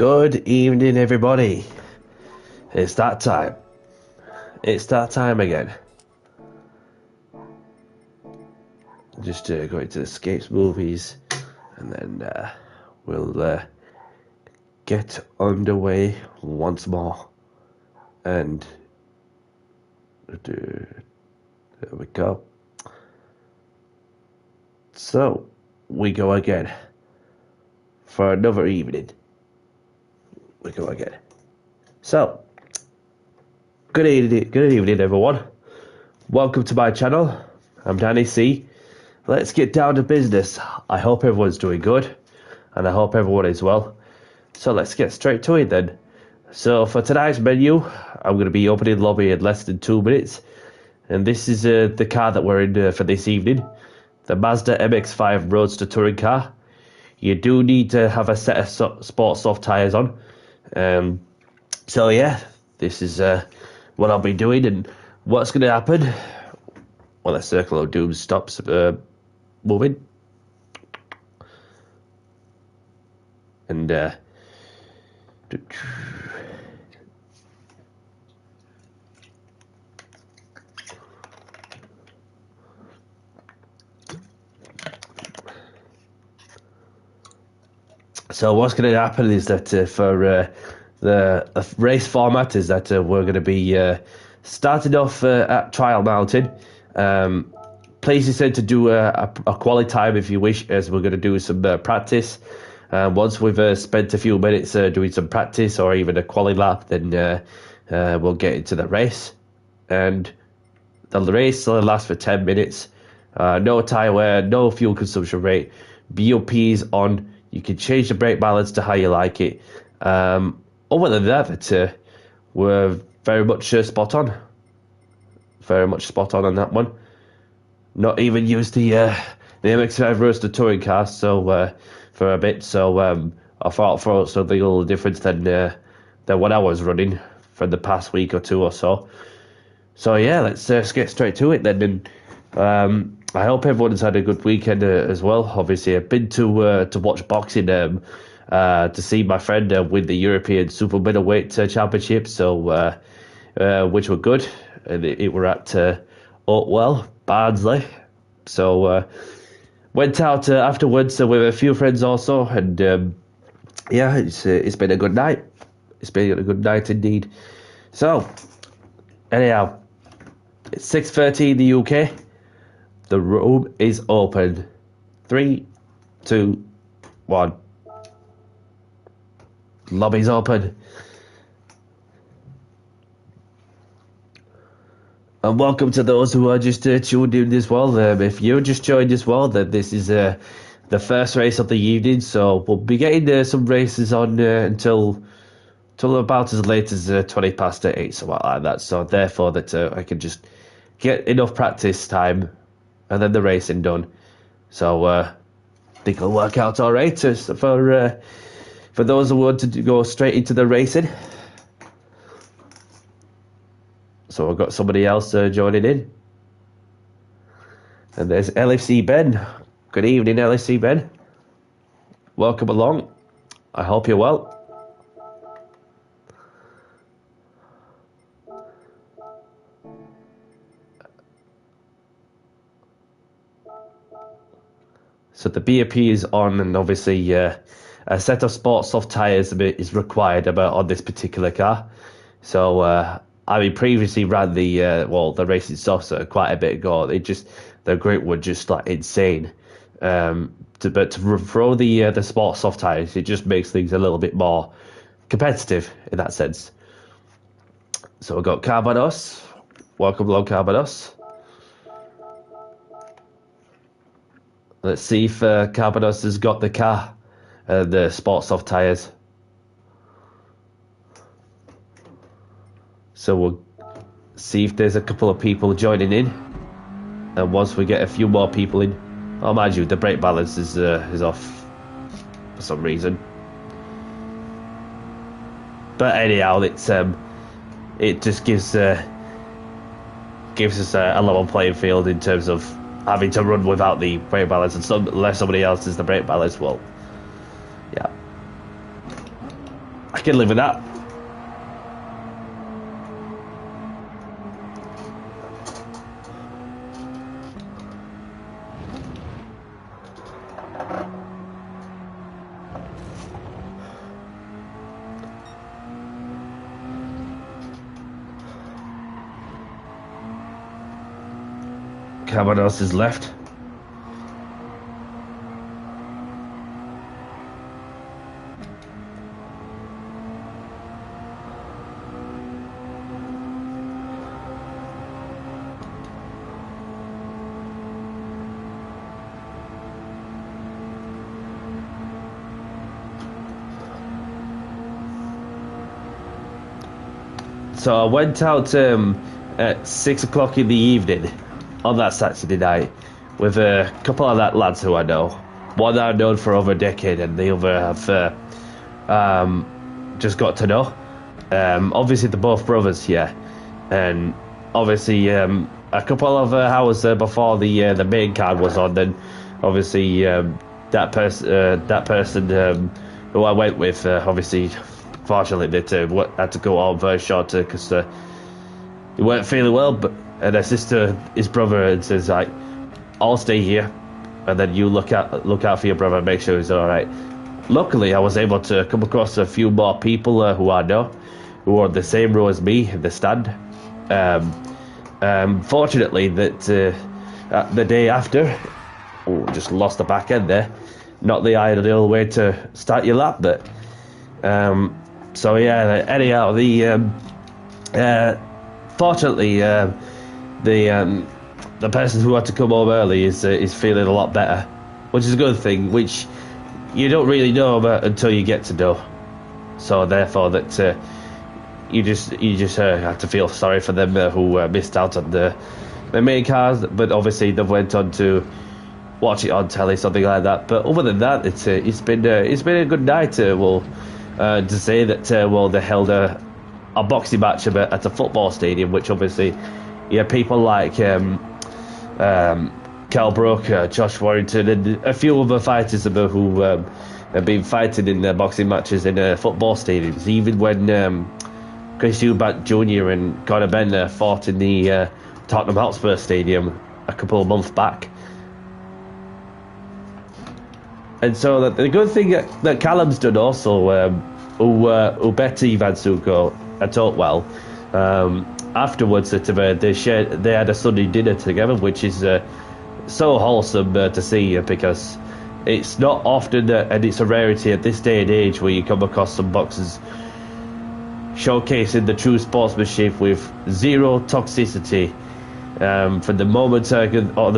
Good evening, everybody. It's that time. It's that time again. Just going to escape movies, and then we'll get underway once more. And there we go. So we go again for another evening. We go again. So, good evening, everyone. Welcome to my channel. I'm Danny C. Let's get down to business. I hope everyone's doing good, and I hope everyone is well. So let's get straight to it then. So for tonight's menu, I'm going to be opening lobby in less than 2 minutes, and this is the car that we're in for this evening, the Mazda MX-5 Roadster touring car. You do need to have a set of sports soft tyres on. So yeah, this is what I'll be doing, and what's going to happen when the circle of doom stops moving. And so what's going to happen is that for the race format is that we're going to be starting off at Trial Mountain. Please decide to do a quality time if you wish, as we're going to do some practice. Once we've spent a few minutes doing some practice or even a quality lap, then we'll get into the race. And the race will last for 10 minutes. No tyre wear, no fuel consumption rate. BOP's on. You can change the brake balance to how you like it. Other than that, we're very much spot on. Very much spot on that one. Not even used the MX-5 Roadster touring car for a bit, so I thought for something a little different than what I was running for the past week or two or so. So yeah, let's get straight to it then. And I hope everyone's had a good weekend as well. Obviously, I've been to watch boxing to see my friend win the European Super Middleweight Championship, so which were good. And it were at Oatwell, Barnsley. So went out afterwards with a few friends also, and yeah, it's been a good night. It's been a good night indeed. So anyhow, it's 6:30 in the UK. The room is open. 3, 2, 1. Lobby's open. And welcome to those who are just tuned in as well. If you just joined as well, then this is the first race of the evening. So we'll be getting some races on until about as late as 20 past 8, something like that. So therefore that I can just get enough practice time and then the racing done. So I think it'll work out all right for those who want to go straight into the racing. So I've got somebody else joining in. And there's LFC Ben. Good evening, LFC Ben. Welcome along. I hope you're well. So the BOP is on, and obviously a set of sports soft tyres is required on this particular car. So I previously ran the racing softs quite a bit ago. The grip were just like insane. But to throw the sports soft tyres, it just makes things a little bit more competitive in that sense. So we've got Carbados. Welcome along, Carbados. Let's see if Carbados has got the car, the sports soft tyres. So we'll see if there's a couple of people joining in, and once we get a few more people in, oh mind you, the brake balance is off for some reason. But anyhow, it just gives us a level playing field in terms of having to run without the brake balance, and unless somebody else does the brake balance, well, yeah. can live with that. What else is left? So I went out at 6 o'clock in the evening on that Saturday night with a couple of that lads who I know. One I've known for over a decade, and the other have just got to know. Obviously, they're both brothers, yeah, and obviously a couple of hours before the main card was on, then obviously that person who I went with, obviously, fortunately, they had to go on very short because he weren't feeling well, but. And her sister, his brother, and says like, "I'll stay here, and then you look out for your brother and make sure he's all right." Luckily, I was able to come across a few more people who I know, who are on the same row as me in the stand. Fortunately, that the day after, just lost the back end there. Not the ideal way to start your lap, but so yeah. Anyhow, fortunately. The person who had to come home early is feeling a lot better, which is a good thing, which you don't really know about until you get to know. So therefore, that you just have to feel sorry for them who missed out on the main cars, but obviously they went on to watch it on telly, something like that. But other than that, it's been a good night. To say that they held a boxing match at a football stadium, which obviously. Yeah, people like Cal Brook, Josh Warrington, and a few other fighters who have been fighting in boxing matches in football stadiums. Even when Chris Eubank Jr. and Conor Benn fought in the Tottenham Hotspur Stadium a couple of months back. And so the good thing that Callum's done also, who bet Ivan Suko at Oatwell, afterwards, they had a Sunday dinner together, which is so wholesome to see because it's not often, and it's a rarity at this day and age where you come across some boxers showcasing the true sportsmanship with zero toxicity from the moment or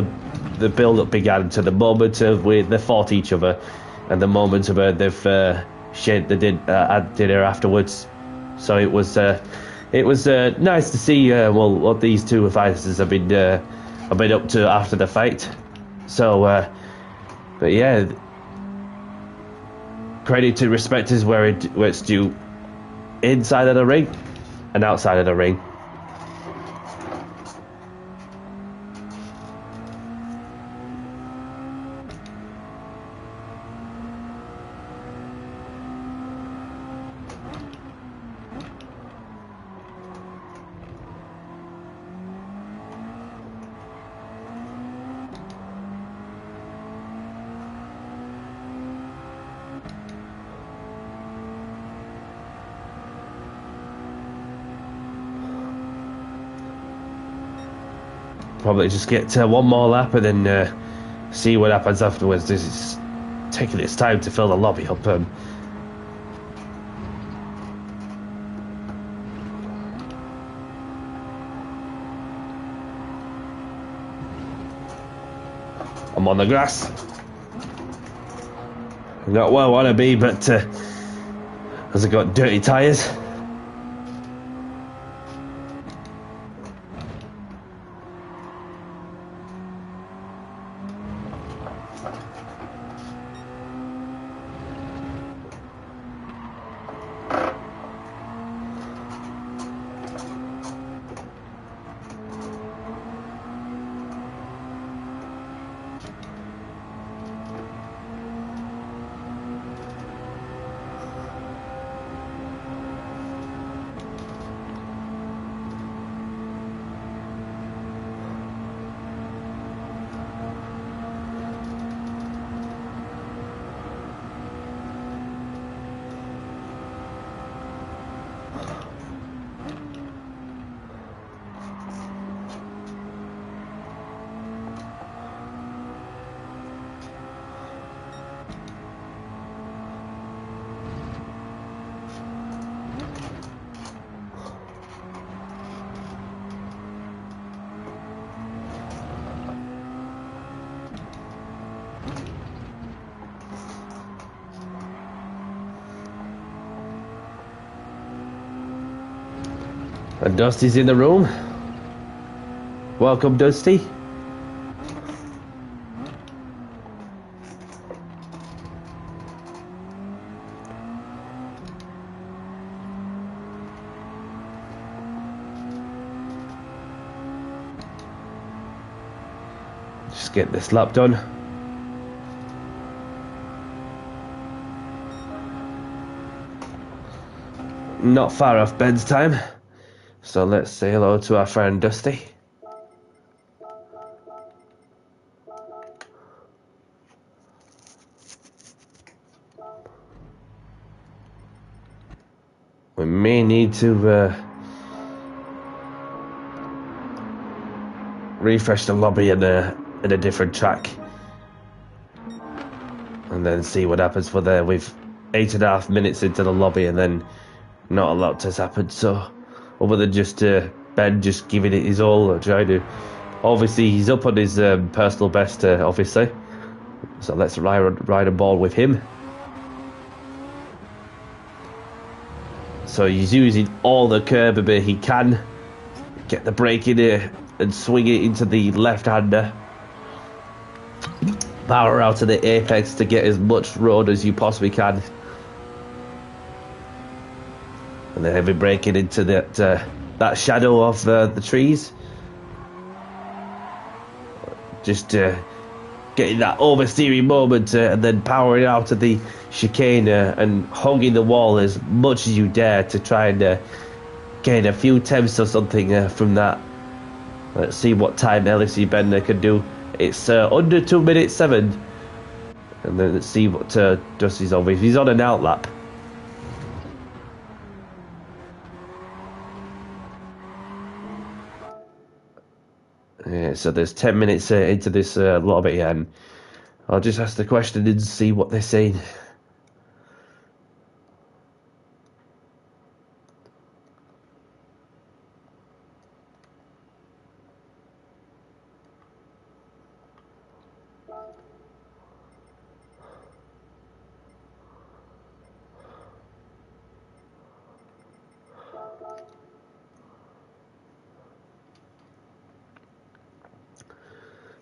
the build-up began to the moment they fought each other, and the moment they've shared had dinner afterwards. So it was nice to see what these two fighters have been up to after the fight. So, but yeah, credit to respect is where it's due, inside of the ring and outside of the ring. Probably just get one more lap and then see what happens afterwards. This is taking its time to fill the lobby up. I'm on the grass. Not where I want to be, but has it got dirty tyres? And Dusty's in the room. Welcome, Dusty. Just get this lap done. Not far off Ben's time. So let's say hello to our friend Dusty. We may need to refresh the lobby in a different track. And then see what happens for there. We've 8.5 minutes into the lobby and then not a lot has happened. So other than just Ben just giving it his all or trying to... Obviously he's up on his personal best, obviously. So let's ride a ball with him. So he's using all the curb he can. Get the brake in here and swing it into the left-hander. Power out to the apex to get as much road as you possibly can. And then heavy braking into that shadow of the trees. Just getting that oversteering moment and then powering out of the chicane and hugging the wall as much as you dare to try and gain a few tenths or something from that. Let's see what time LFC Bender can do. It's under 2 minutes 7. And then let's see what Dusty's on with. He's on an outlap. Yeah, so there's 10 minutes into this lobby, and I'll just ask the question and see what they're saying.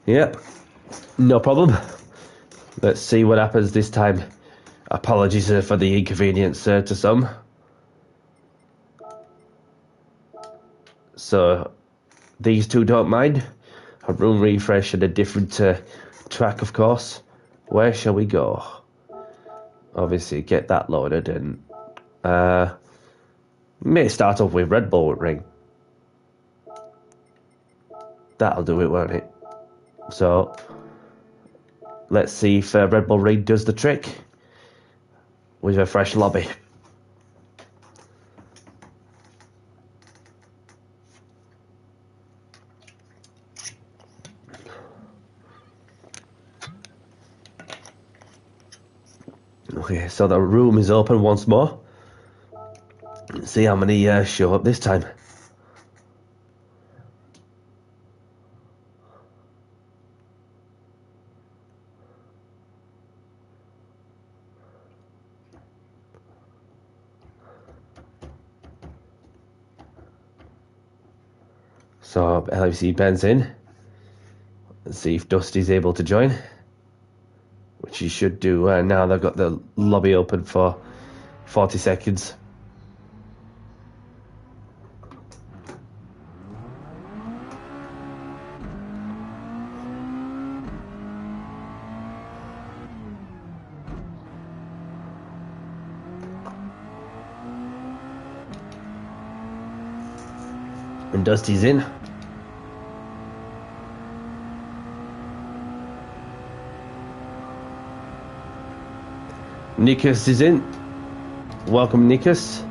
Yep, no problem. Let's see what happens this time. Apologies for the inconvenience to some. So, these two don't mind. A room refresh and a different track, of course. Where shall we go? Obviously, get that loaded and... may start off with Red Bull Ring. That'll do it, won't it? So, let's see if Red Bull Ring does the trick with a fresh lobby. Okay, so the room is open once more. Let's see how many show up this time. So LFC Ben's in. Let's see if Dusty's able to join, which he should do. Now they've got the lobby open for 40 seconds. And Dusty's in. Nikas is in. Welcome, Nikas.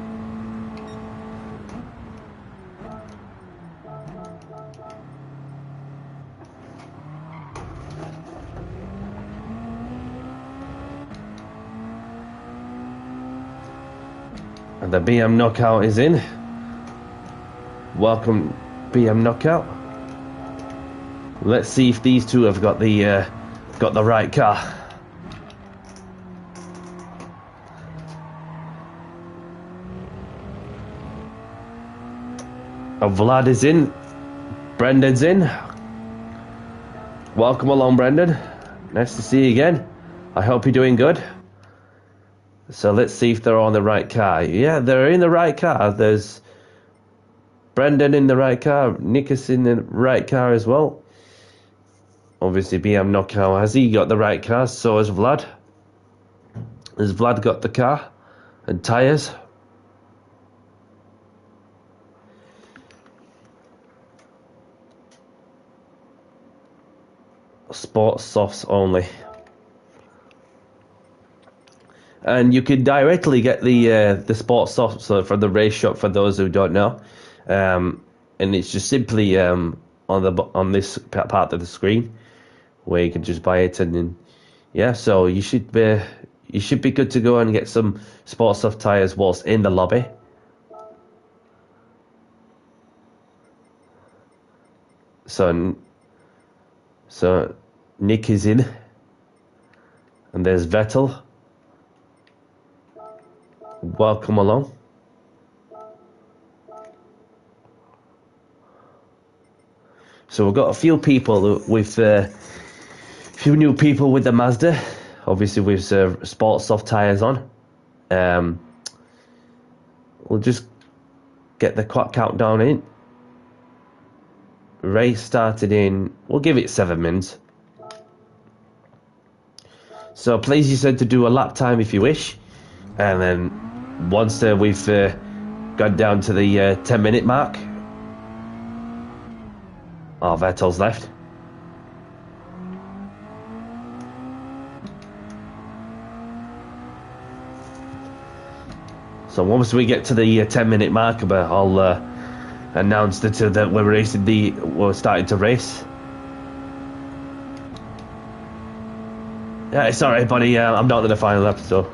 And the BM Knockout is in. Welcome, BM Knockout. Let's see if these two have got the right car. Vlad is in. Brendan's in. Welcome along, Brendan. Nice to see you again. I hope you're doing good. So let's see if they're on the right car. Yeah, they're in the right car. There's Brendan in the right car. Nick is in the right car as well. Obviously, BM Knockout has he got the right car. So has Vlad. Has Vlad got the car and tyres? Sports softs only. And you can directly get the sports softs from the race shop for those who don't know. And it's just simply on this part of the screen where you can just buy it, and then yeah, so you should be good to go and get some sports soft tires whilst in the lobby. So Nick is in, and there's Vettel. Welcome along. So we've got a few people with a few new people with the Mazda, obviously with sports soft tires on. We'll just get the countdown in. Race started in, we'll give it 7 minutes. So please, you said to do a lap time if you wish, and then once we've gone down to the 10-minute mark. Oh, Vettel's left. So once we get to the 10-minute mark, I'll announce that we're starting to race. Yeah, it's alright, buddy. I'm not in the final lap, so.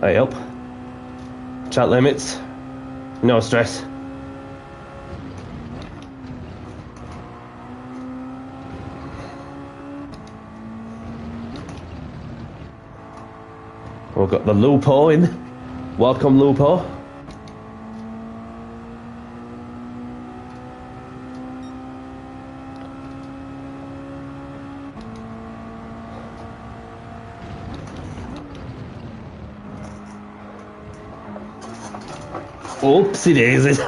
Hey up. Chat limits. No stress. We've got the Lupo in. Welcome, Lupo. Oopsie daisies. Oh,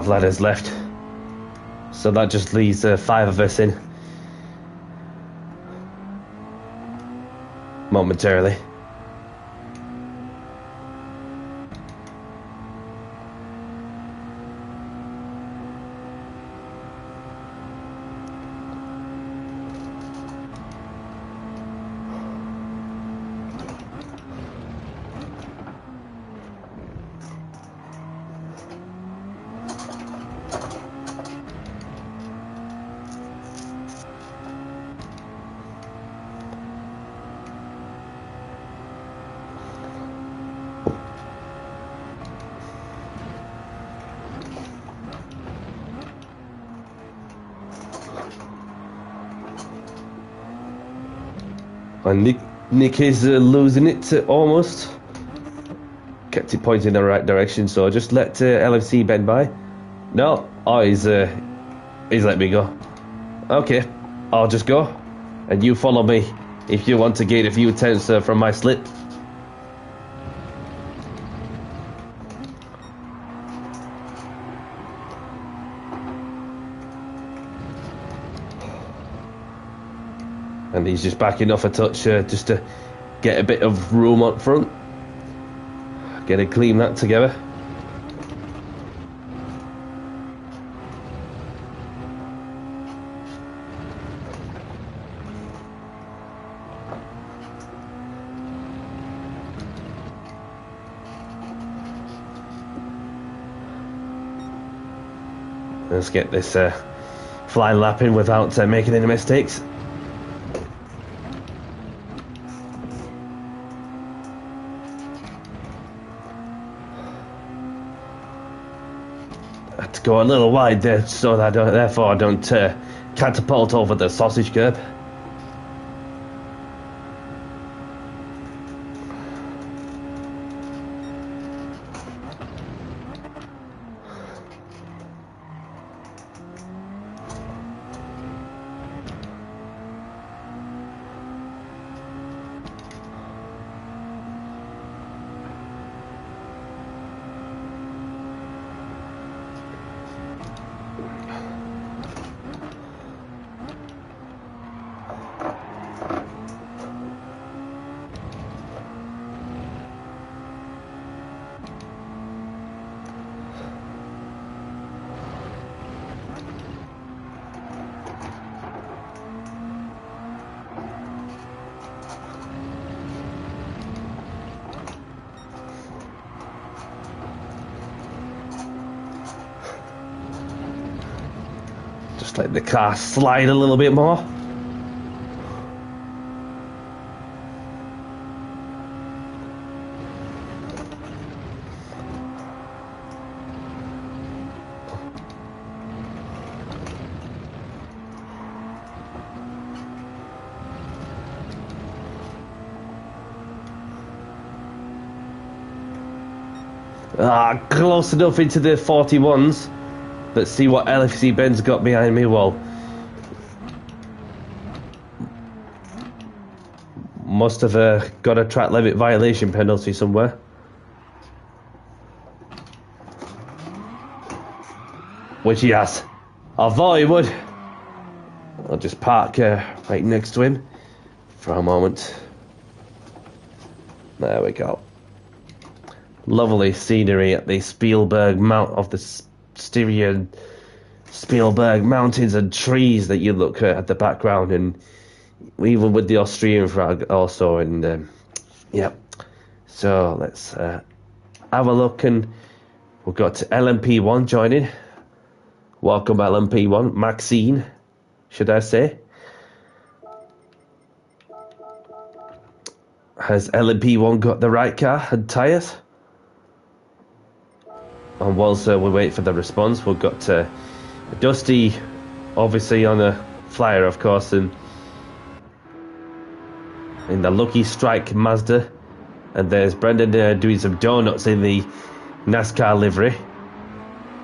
Vlad has left. So that just leaves 5 of us in. Momentarily. And Nick is losing it almost. Kept it pointing in the right direction, so just let LFC bend by. No, oh, he's let me go. Okay, I'll just go, and you follow me if you want to gain a few tenths from my slip. And he's just backing off a touch just to get a bit of room up front. Get to clean that together. Let's get this flying lap in without making any mistakes. I had to go a little wide there so that therefore I don't catapult over the sausage curb. Just let the car slide a little bit more. Close enough into the 41s. Let's see what LFC Ben's got behind me. Well, must have got a track limit violation penalty somewhere. Which he has. I thought he would. I'll just park right next to him for a moment. There we go. Lovely scenery at the Spielberg Mount of the Styrian Spielberg Mountains and trees that you look at the background, and even with the Austrian flag also. And yeah, so let's have a look, and we've got LMP1 joining. Welcome LMP1, Maxine, should I say? Has LMP1 got the right car and tyres? And whilst we wait for the response, we've got Dusty, obviously on a flyer, of course, and in the Lucky Strike Mazda. And there's Brendan doing some donuts in the NASCAR livery.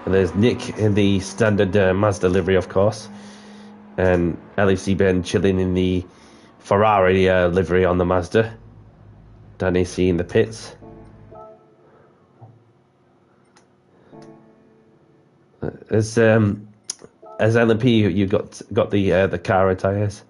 And there's Nick in the standard Mazda livery, of course. And LFC Ben chilling in the Ferrari livery on the Mazda. Danny C in the pits. As LMP, you got the car and tyres.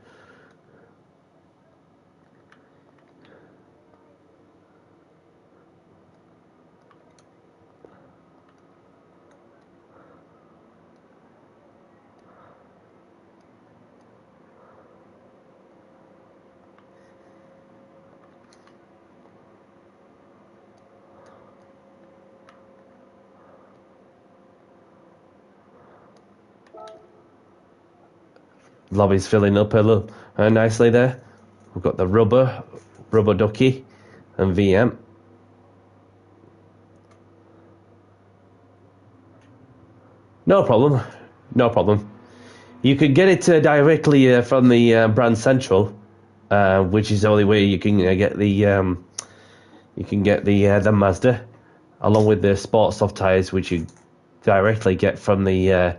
Lobby's filling up a little nicely there. We've got the rubber ducky, and VM. No problem, no problem. You can get it directly from the brand central, which is the only way you can get the Mazda, along with the sports soft tires, which you directly get from the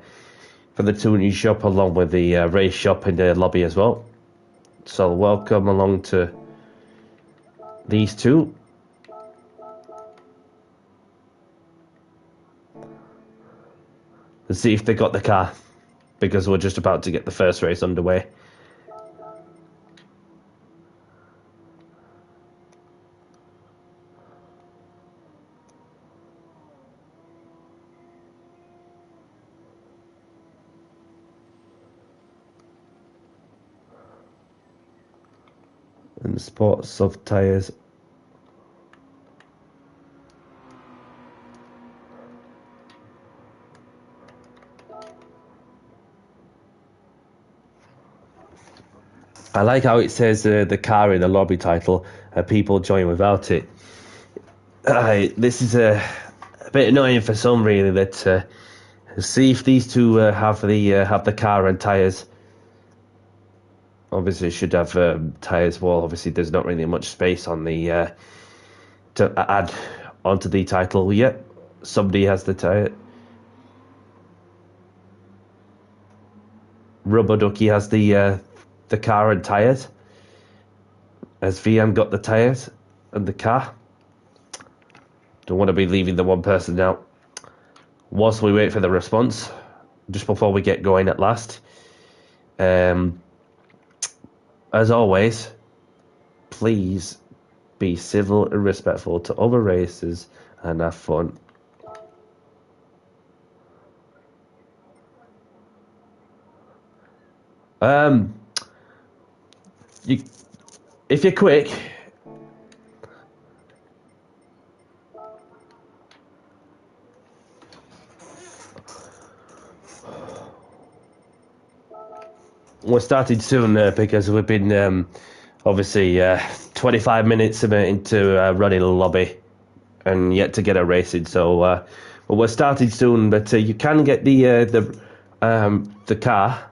tuning shop, along with the race shop in the lobby as well. So welcome along to these two. Let's see if they got the car, because we're just about to get the first race underway. and sport soft tyres. I like how it says the car in the lobby title, people join without it. This is a bit annoying for some, really, that see if these two have the car and tyres. Obviously, it should have tyres. Well, obviously, there's not really much space on the to add onto the title yet. Somebody has the tyre. Rubber Ducky has the car and tyres. Has VM got the tyres and the car? Don't want to be leaving the one person out. Whilst we wait for the response, just before we get going at last. As always, please be civil and respectful to other racers and have fun. If you're quick, we're starting soon because we've been obviously 25 minutes into running a lobby and yet to get a racing. So but we're starting soon. But you can get the car.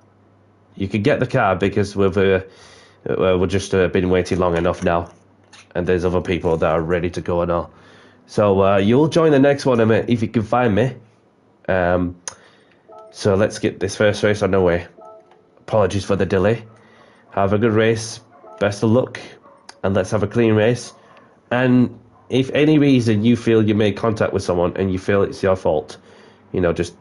You can get the car because we've just been waiting long enough now, and there's other people that are ready to go and all. So you'll join the next one if you can find me. So let's get this first race on the way. Apologies for the delay. Have a good race. Best of luck. And let's have a clean race. And if any reason you feel you made contact with someone and you feel it's your fault, just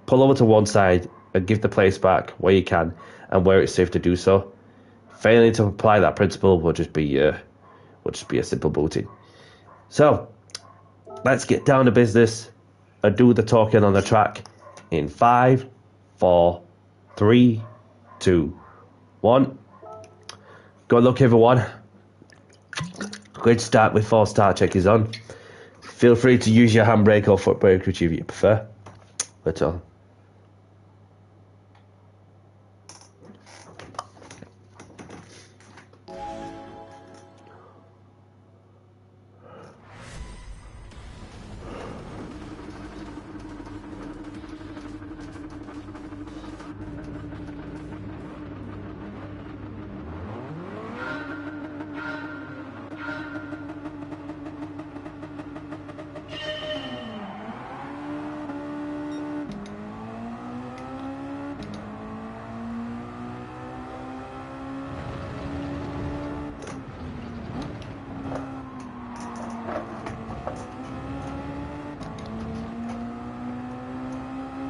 pull over to one side and give the place back where you can and where it's safe to do so. Failing to apply that principle will just be a simple booting. So let's get down to business and do the talking on the track in 5, 4, 3, 2, 1. Good luck, everyone. Great start with 4 start check is on. Feel free to use your handbrake or foot brake, whichever you prefer. That's all.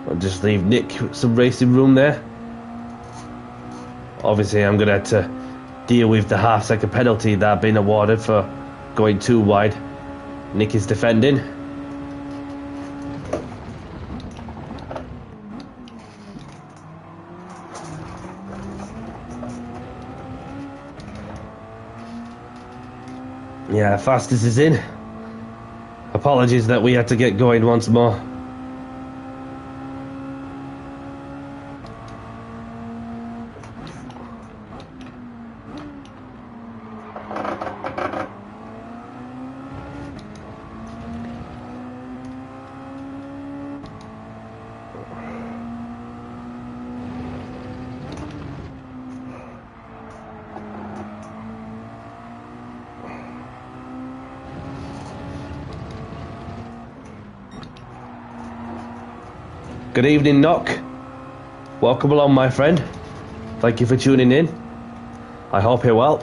I'll just leave Nick some racing room there. Obviously, I'm going to have to deal with the half-second penalty that I've been awarded for going too wide. Nick is defending. Yeah, fastest is in. Apologies that we had to get going once more. Good evening, Knock. Welcome along, my friend. Thank you for tuning in. I hope you're well.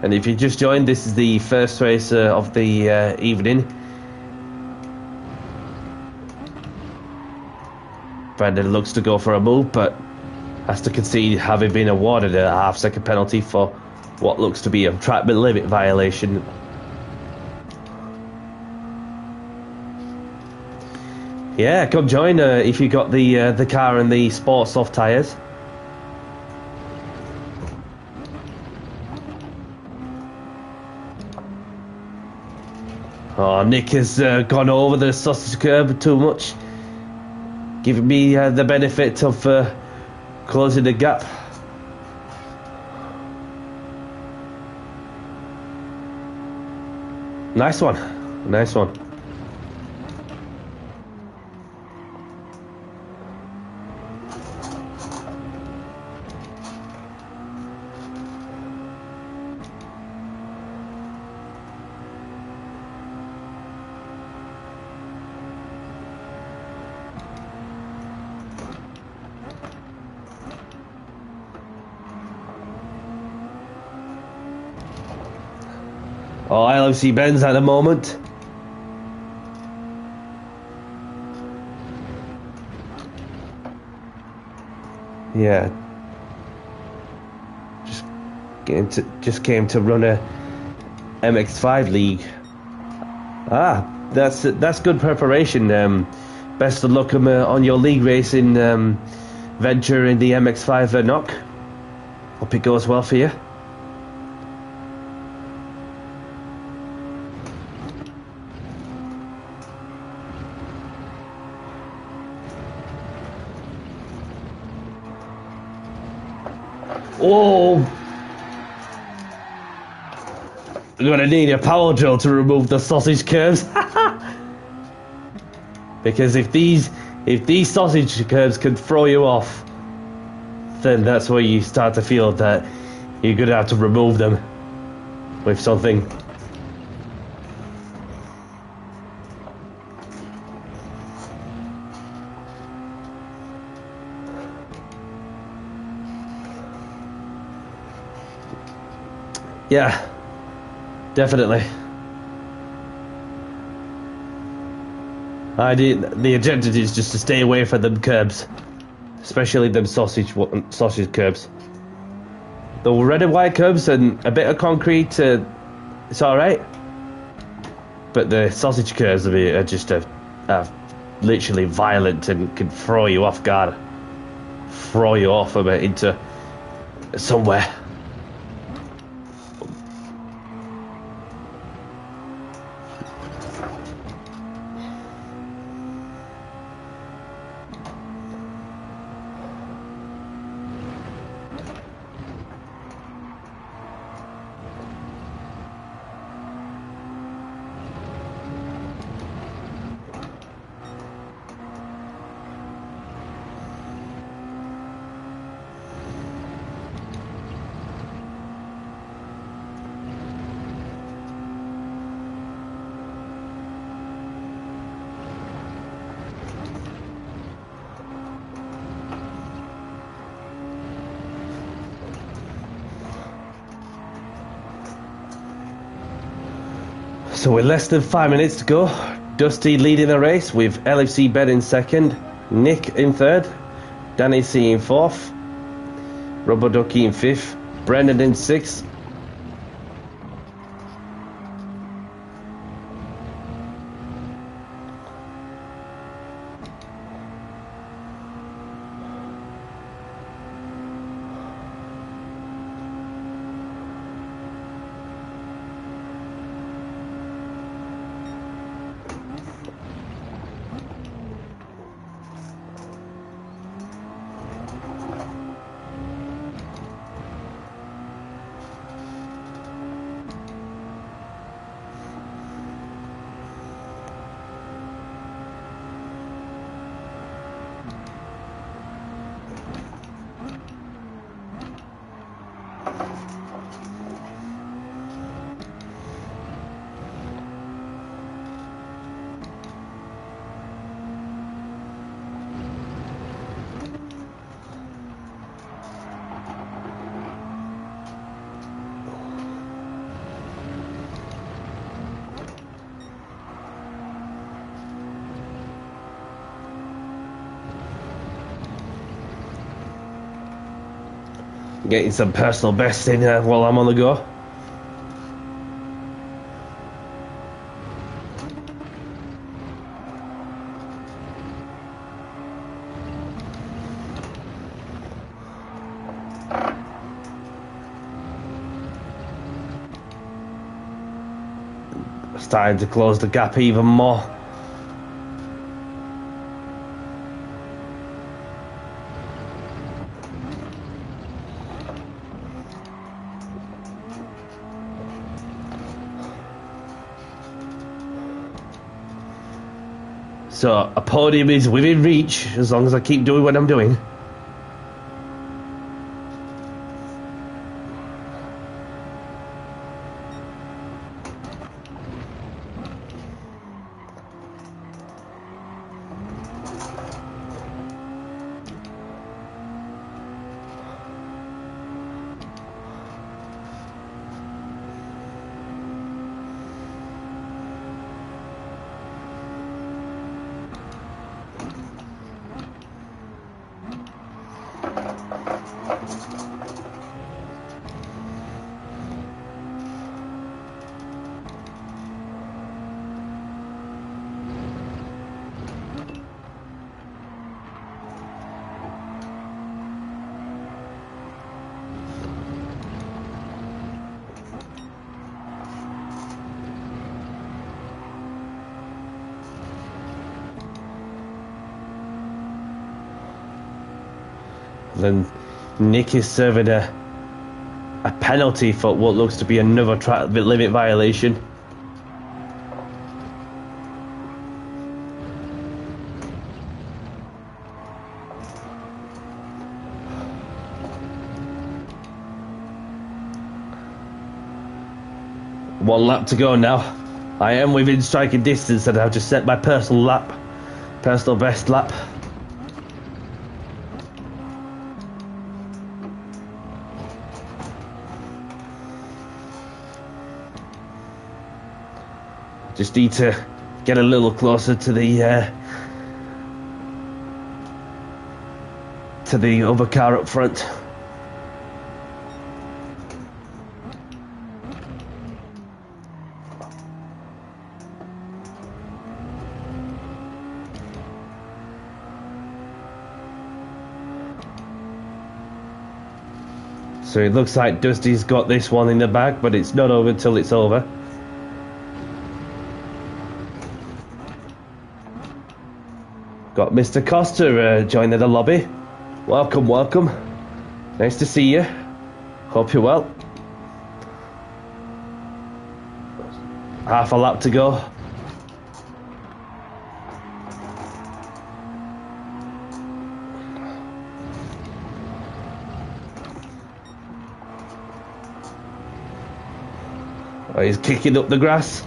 And if you just joined, this is the first race of the evening. Brendan looks to go for a move, but has to concede having been awarded a half-second penalty for what looks to be a track limit violation. Yeah, come join if you got the car and the sports soft tyres. Oh, Nick has gone over the sausage curb too much, giving me the benefit of closing the gap. Nice one. Nice one. Oh, LFC Benz at the moment. Yeah. Just came to run a MX-5 league. Ah, that's good preparation. Best of luck on your league racing venture in the MX-5 knock. Hope it goes well for you. Oh! I'm gonna need a power drill to remove the sausage curves. Because if these sausage curves can throw you off, then that's where you start to feel that you're gonna have to remove them with something. Yeah, definitely. The objective is just to stay away from them curbs, especially them sausage curbs. The red and white curbs and a bit of concrete, it's all right. But the sausage curbs are just literally violent and can throw you off guard, throw you off a bit into somewhere. So with less than 5 minutes to go, Dusty leading the race with LFC Ben in second, Nick in third, Danny C in fourth, Rubber Ducky in fifth, Brendan in sixth. Getting some personal best in while I'm on the go. Starting to close the gap even more. So a podium is within reach as long as I keep doing what I'm doing. Then Nick is serving a penalty for what looks to be another track limit violation. One lap to go now. I am within striking distance and I've just set my personal best lap. Just need to get a little closer to the other car up front. So it looks like Dusty's got this one in the bag, but it's not over until it's over. Got Mr. Costa joining the lobby. Welcome, welcome. Nice to see you. Hope you're well. Half a lap to go. Oh, he's kicking up the grass.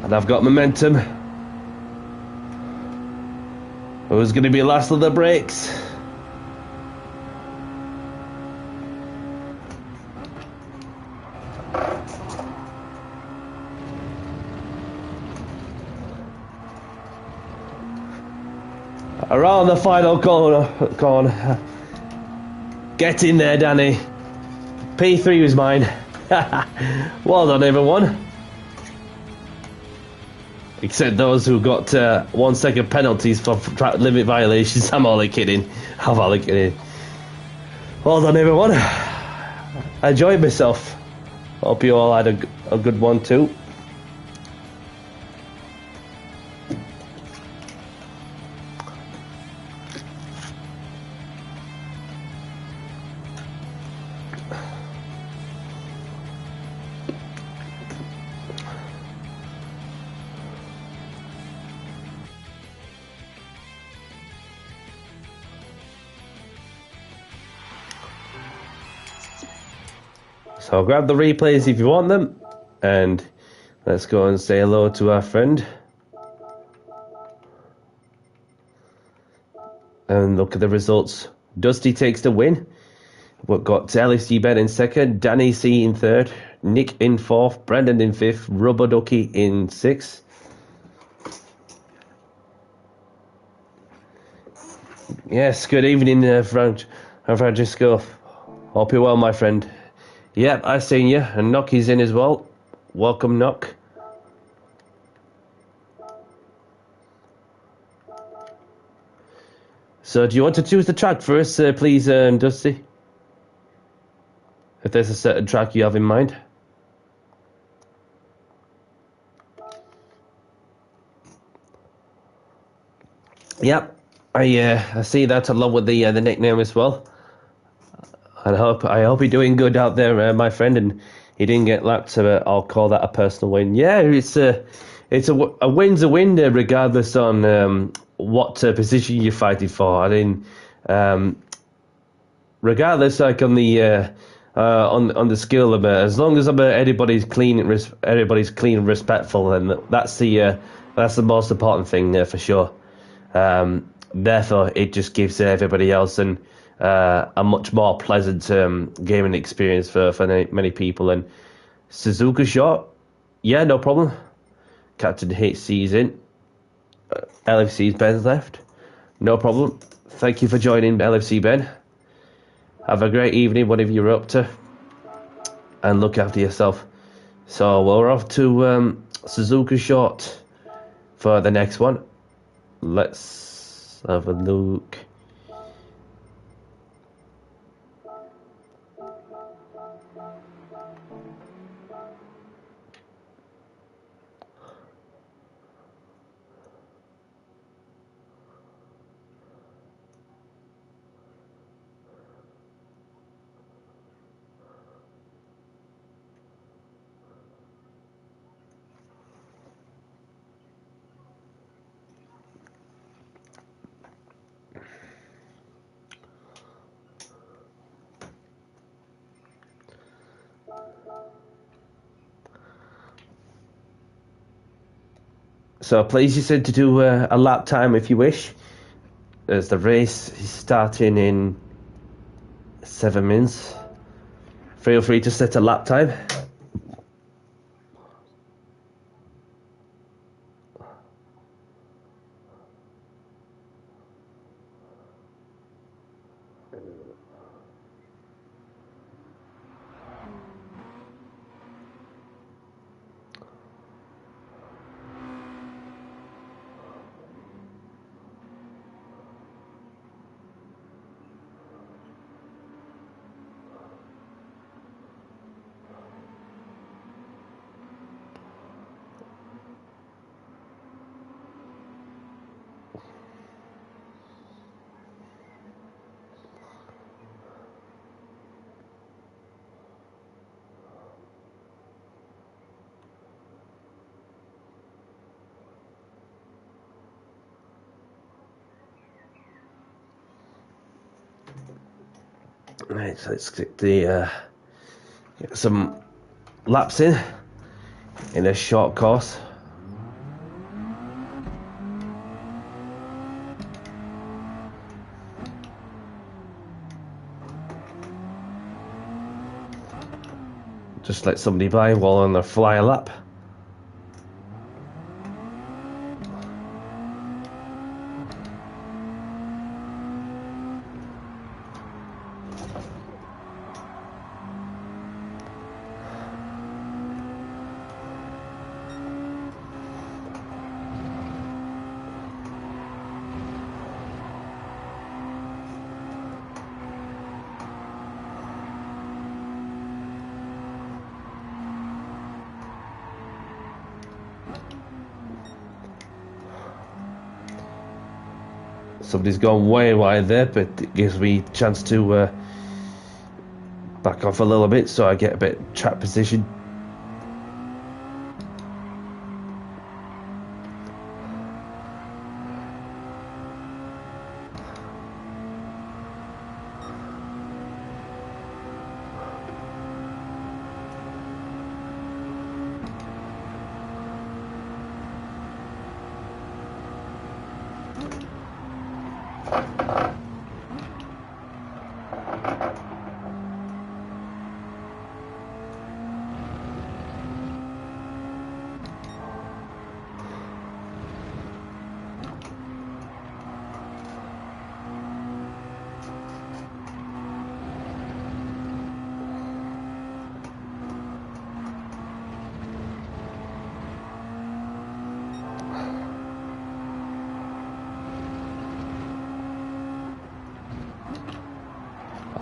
And I've got momentum. Who's going to be last of the brakes? Around the final corner. Get in there, Danny. P3 was mine. Well done, everyone. Except those who got 1 second penalties for track limit violations. I'm only kidding. I'm only kidding. Well done, everyone. I enjoyed myself. Hope you all had a good one too. So grab the replays if you want them, and let's go and say hello to our friend. And look at the results. Dusty takes the win. We've got LSG Ben in second, Danny C in third, Nick in fourth, Brendan in fifth, Rubber Ducky in sixth. Yes, good evening, Francisco. Hope you're well, my friend. Yep, I've seen you. And Nock is in as well. Welcome, Nock. So, do you want to choose the track first, please, Dusty? If there's a certain track you have in mind. Yep, I see that along with the nickname as well. I hope you're doing good out there, my friend, and he didn't get lapped. So I'll call that a personal win. Yeah, a win's a win, regardless on what position you're fighting for. I mean, regardless, like on the skill of it, as long as everybody's clean, everybody's clean and respectful, and that's the most important thing for sure. Therefore, it just gives everybody else a much more pleasant gaming experience for many people. And Suzuka shot, yeah, no problem. Captain HC's in. LFC's Ben's left, no problem. Thank you for joining, LFC Ben. Have a great evening, whatever you're up to, and look after yourself. So we're off to Suzuka shot for the next one. Let's have a look. So please, you said to do a lap time if you wish, as the race is starting in 7 minutes. Feel free to set a lap time. Right, so let's get get some laps in a short course. Just let somebody by while on their fly lap. Somebody's gone way wide there, but it gives me a chance to back off a little bit so I get a bit track position.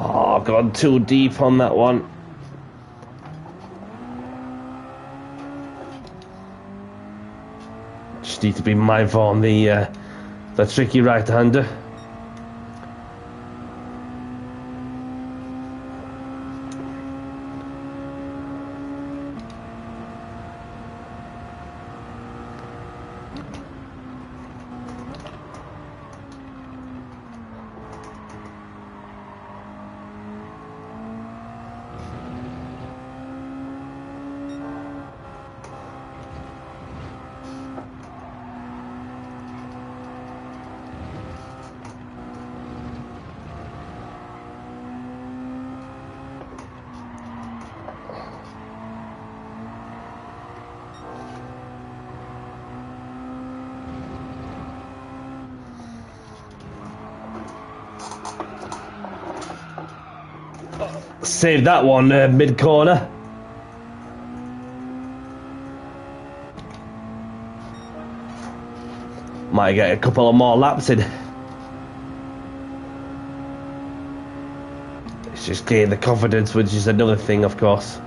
Oh, gone too deep on that one. Just need to be mindful on the the tricky right-hander. Saved that one mid-corner. Might get a couple of more laps in. It's just getting the confidence, which is another thing, of course.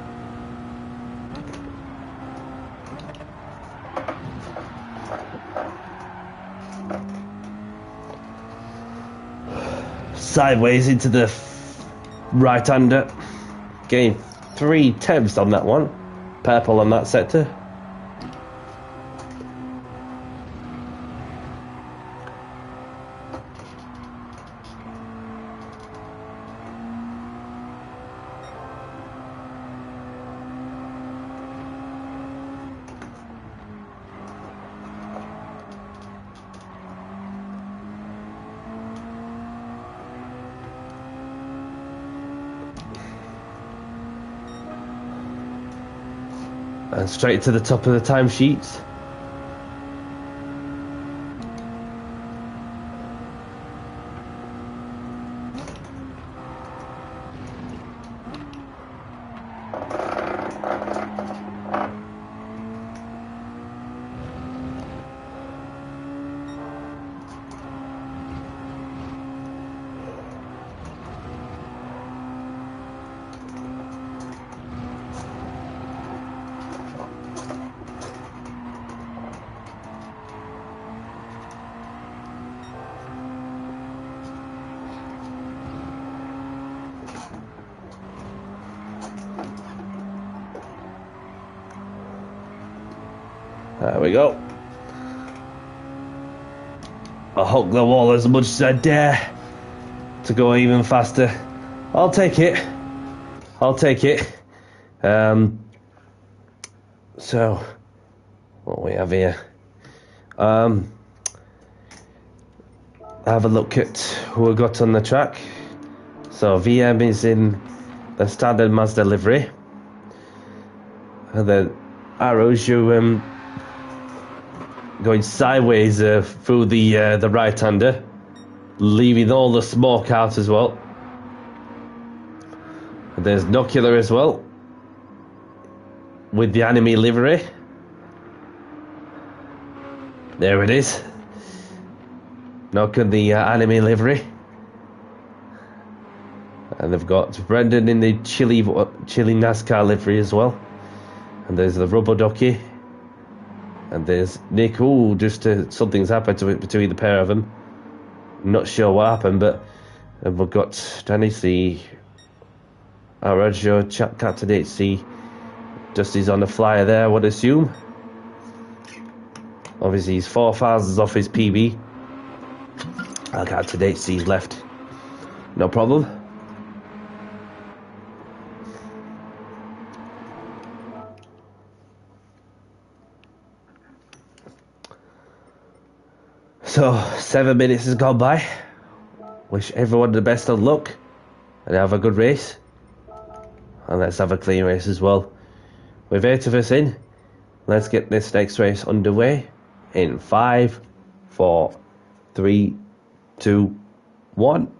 Sideways into the right-hander. Getting 3 tenths on that one. Purple on that sector. And straight to the top of the timesheets. There we go. I hook the wall as much as I dare to go even faster. I'll take it. I'll take it. So, what we have here. Have a look at who we got on the track. So VM is in the standard Mazda livery. And then arrows you going sideways through the right-hander, leaving all the smoke out as well. And there's Nocular as well, with the anime livery. There it is. Nocular, the anime livery. And they've got Brendan in the Chile NASCAR livery as well. And there's the rubber ducky. And there's Nick. Ooh, just something's happened to it between the pair of them. Not sure what happened, but we've got Danny C. Araggio, Captain HC. Dusty's on the flyer there, I would assume. Obviously, he's 4 thousands off his PB. Captain HC's left. No problem. So, 7 minutes has gone by. Wish everyone the best of luck and have a good race. And let's have a clean race as well. With 8 of us in, let's get this next race underway in 5, 4, 3, 2, 1.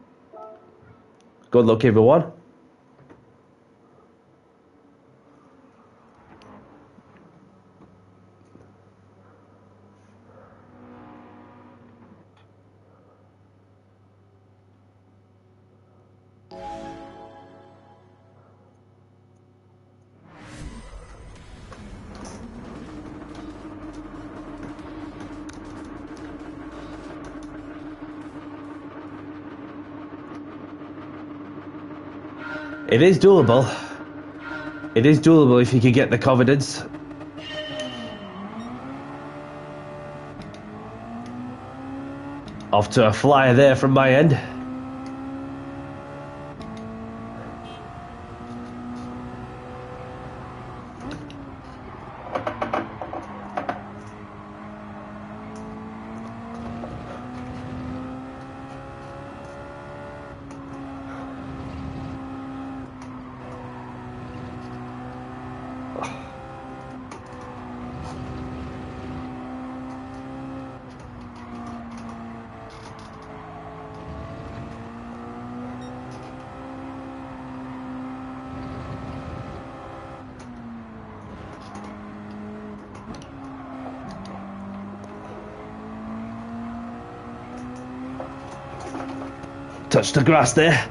Good luck, everyone. It is doable. It is doable if you can get the confidence. Off to a flyer there from my end. Touched the grass there,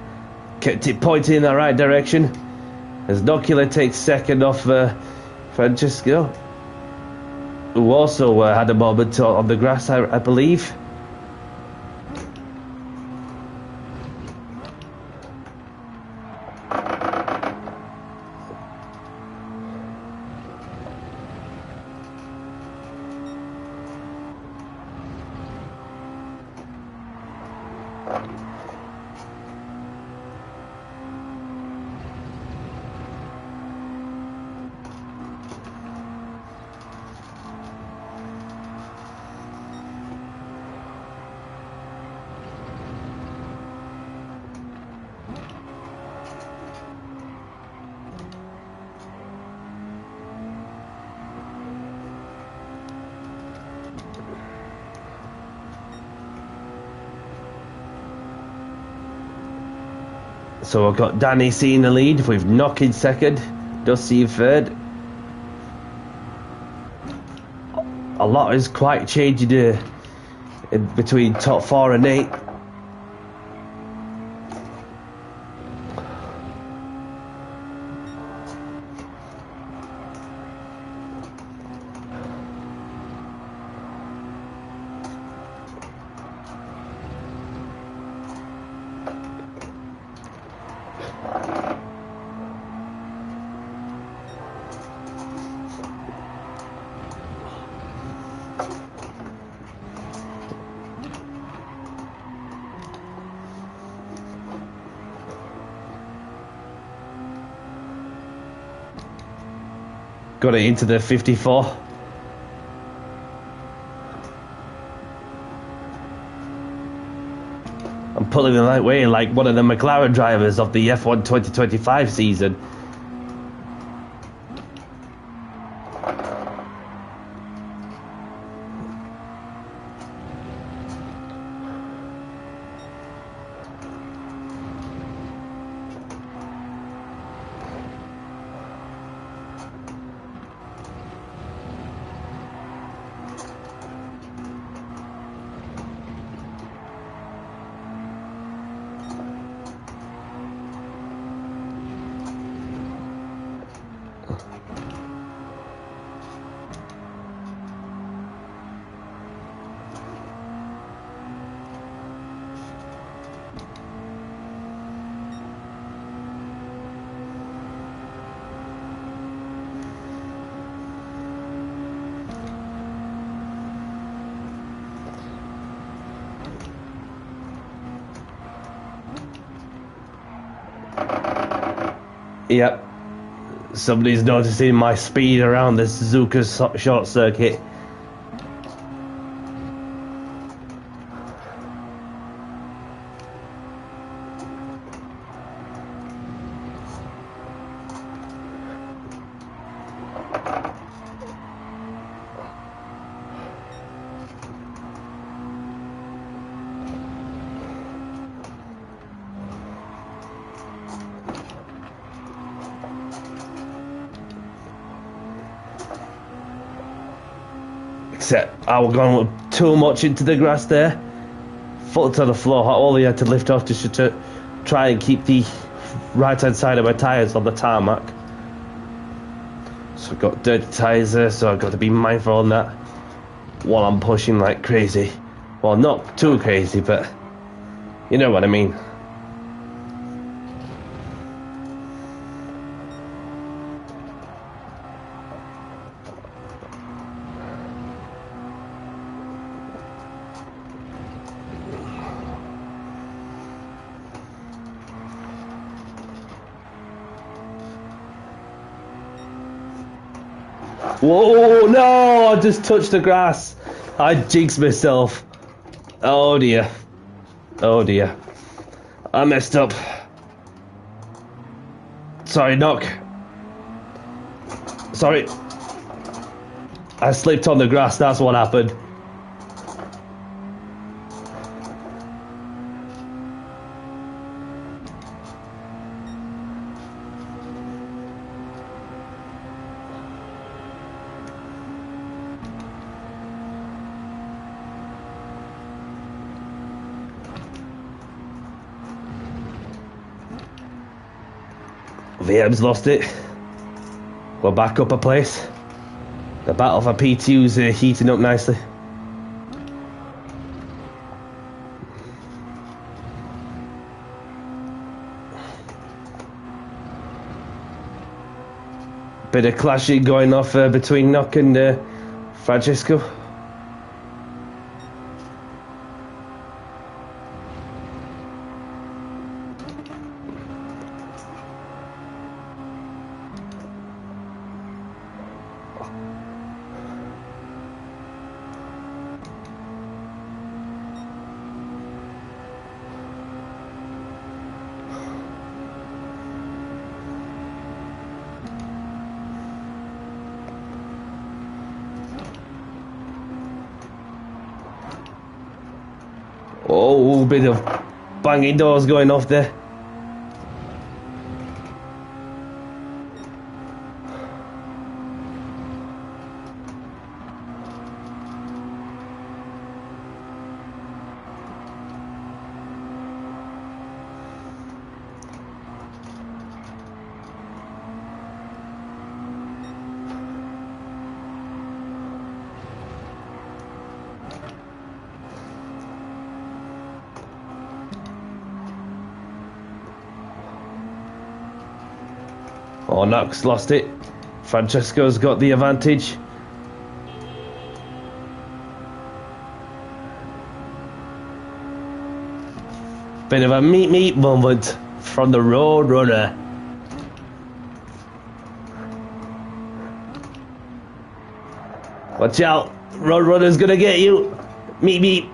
kept it pointing in the right direction as Nocula takes second off Francisco, who also had a moment on the grass, I believe. So I've got Danny C in the lead with Knock in second, Dusty in third. A lot is quite changing in between top 4 and 8. Got it into the 54. I'm pulling the right way like one of the McLaren drivers of the F1 2025 season. Yep. Somebody's noticing my speed around the Suzuka short circuit. Except I was going too much into the grass there. Foot to the floor. I only had to lift off just to try and keep the right hand side of my tyres on the tarmac. So I've got dirty tyres there, so I've got to be mindful on that while I'm pushing like crazy. Well, not too crazy, but you know what I mean. Whoa, no, I just touched the grass. I jinxed myself. Oh dear. Oh dear. I messed up. Sorry, knock. Sorry. I slipped on the grass, that's what happened. VM's lost it. We're back up a place. The battle for P2's heating up nicely. Bit of clashing going off between Nock and Francesco. Oh, bit of banging doors going off there. Oh, Knox lost it. Francesco's got the advantage. Bit of a meet moment from the Road Runner. Watch out, Road Runner's gonna get you. Meet.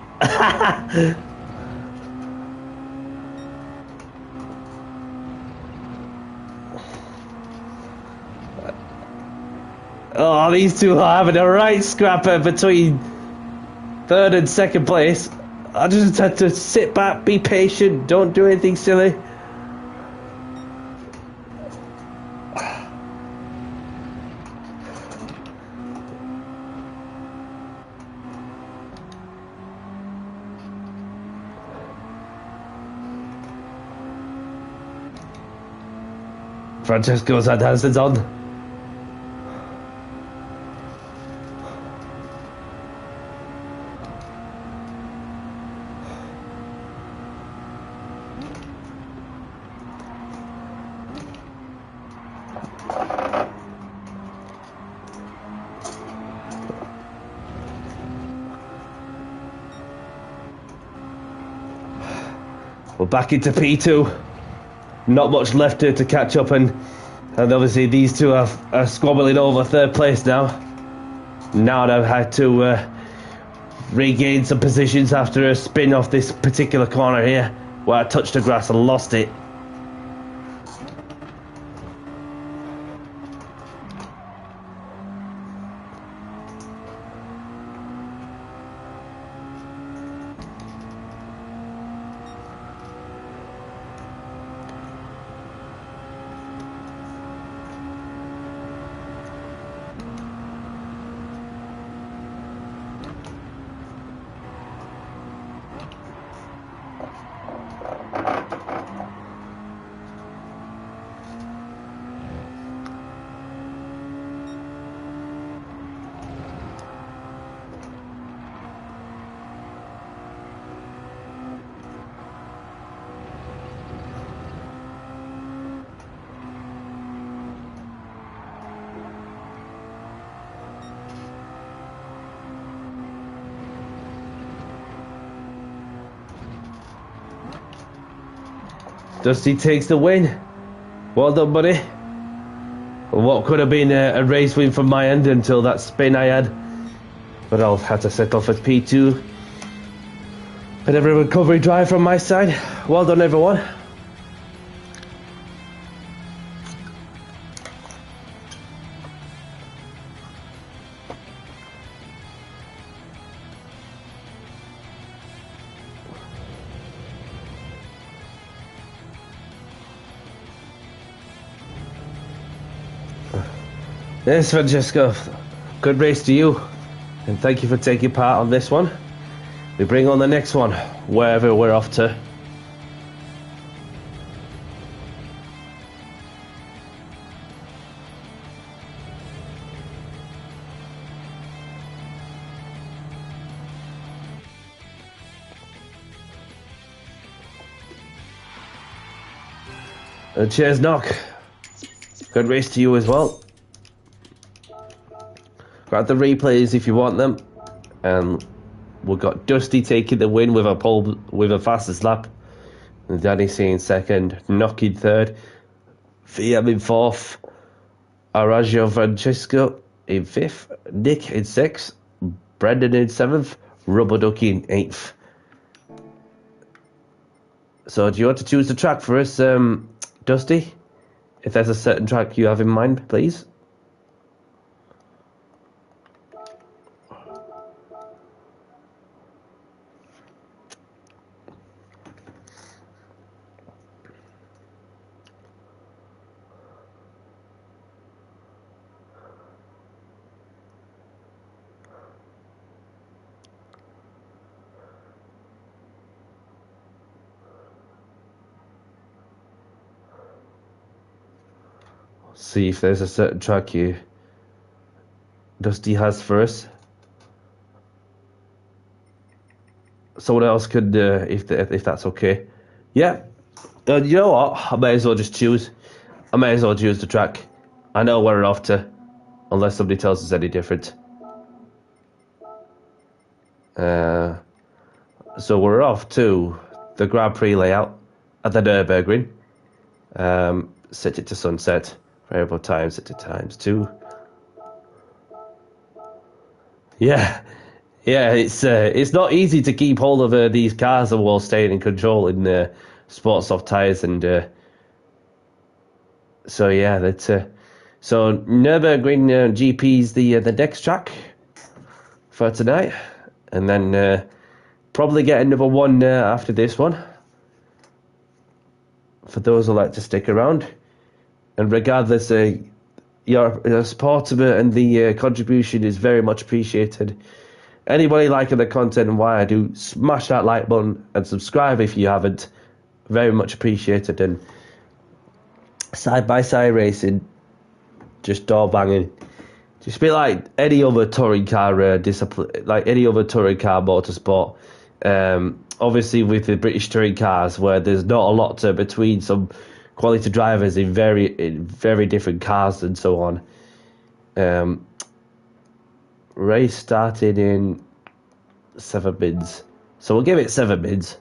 Oh, these two are having a right scrapper between third and second place. I just had to sit back, be patient, don't do anything silly. Francesco's had hands on. We're back into P2. Not much left to catch up, and obviously these two are squabbling over third place now. Now they've had to regain some positions after a spin off this particular corner here, where I touched the grass and lost it. Dusty takes the win. Well done, buddy. What could have been a race win from my end until that spin I had. But I'll have to settle for P2. Bit of a recovery drive from my side. Well done, everyone. Yes, Francesco. Good race to you. And thank you for taking part on this one. We bring on the next one, wherever we're off to. Cheers, Knock. Good race to you as well. Grab the replays if you want them. And we've got Dusty taking the win with a pole with a fastest lap. And Danny C in second, Knock in third, VM in fourth, Araggio Francesco in fifth, Nick in sixth, Brendan in seventh, Rubber Ducky in eighth. So do you want to choose the track for us, Dusty? If there's a certain track you have in mind, please. See if there's a certain track you Dusty has for us. Someone else could, if that's okay. Yeah. You know what? I may as well just choose. I may as well choose the track. I know where we're off to, unless somebody tells us any different. So we're off to the Grand Prix layout at the Nürburgring. Set it to sunset. Variable time set to ×2. Yeah, it's not easy to keep hold of these cars while staying in control in sports soft tires, and so yeah, that's so Nürburgring GP's the next track for tonight, and then probably get another one after this one for those who like to stick around. And regardless, your support and the contribution is very much appreciated. Anybody liking the content and why I do, smash that like button and subscribe if you haven't. Very much appreciated. And side-by-side racing, just door banging. Just be like any other touring car discipline, like any other touring car motorsport. Obviously, with the British touring cars, where there's not a lot between some quality drivers in very different cars and so on. Race started in 7 bids, so we'll give it 7 bids.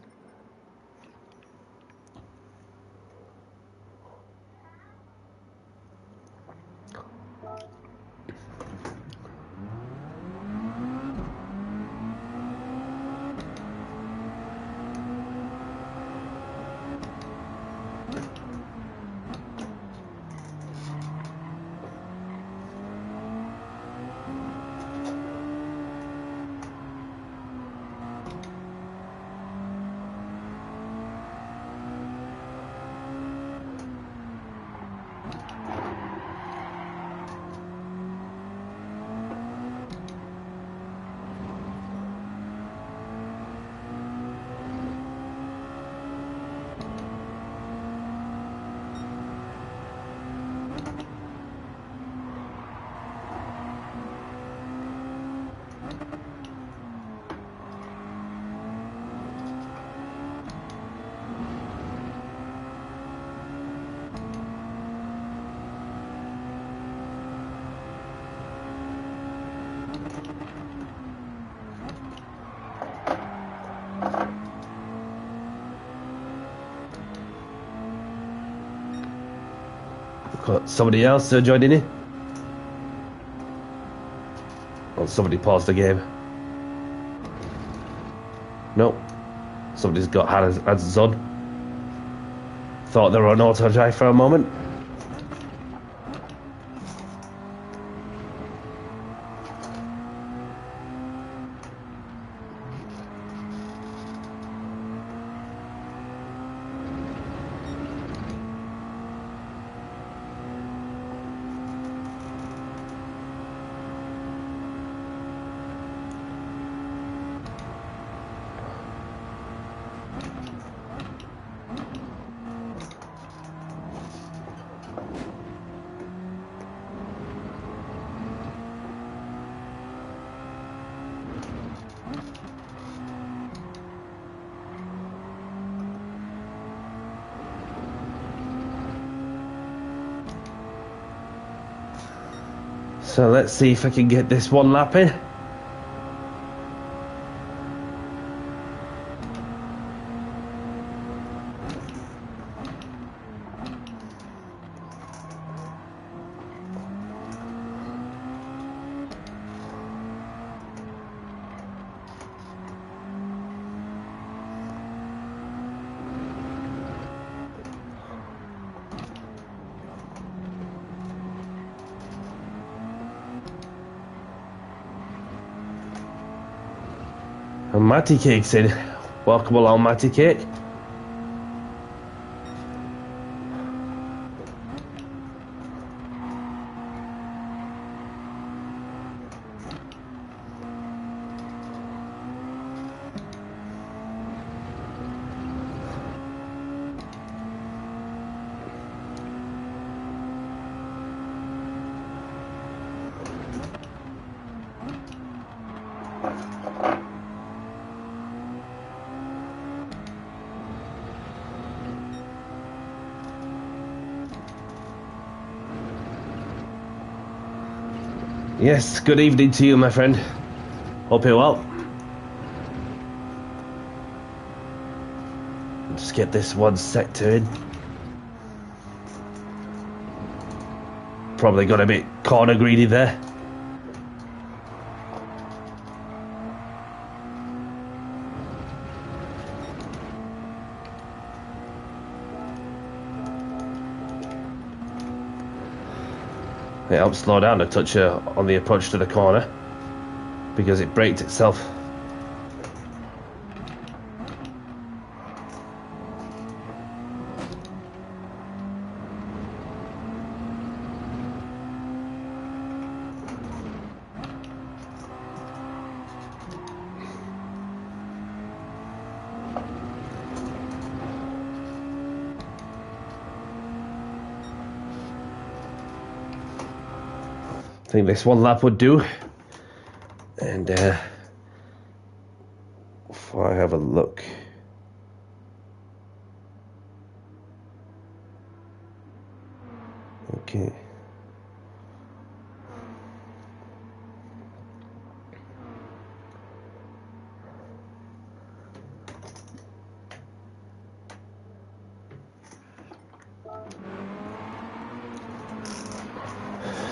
Got somebody else joining in. Oh, somebody paused the game. Nope. Somebody's got hands on. Thought they were on auto drive for a moment. So let's see if I can get this one lap in. And Matty Cake's in. Welcome along, Matty Cake. Yes, good evening to you, my friend. Hope you're well. Just get this one sector in. Probably got a bit corner greedy there. It helps slow down a touch on the approach to the corner because it braked itself. I think this one lap would do. And before I have a look, okay.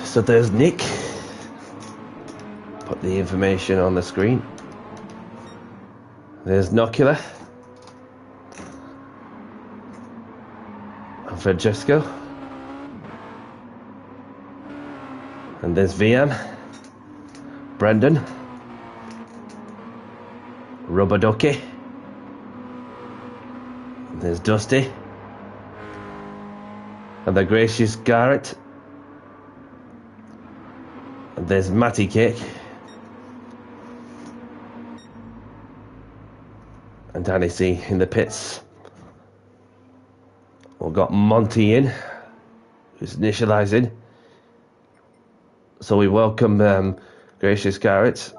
So there's Nick. Put the information on the screen. There's Nocula. And Francesco. And there's VM. Brendan. Robodoki. There's Dusty. And the gracious Garrett. And there's Matty Cake. And Danny C in the pits. We've got Monty in, who's initializing. So we welcome Gracious Garrett.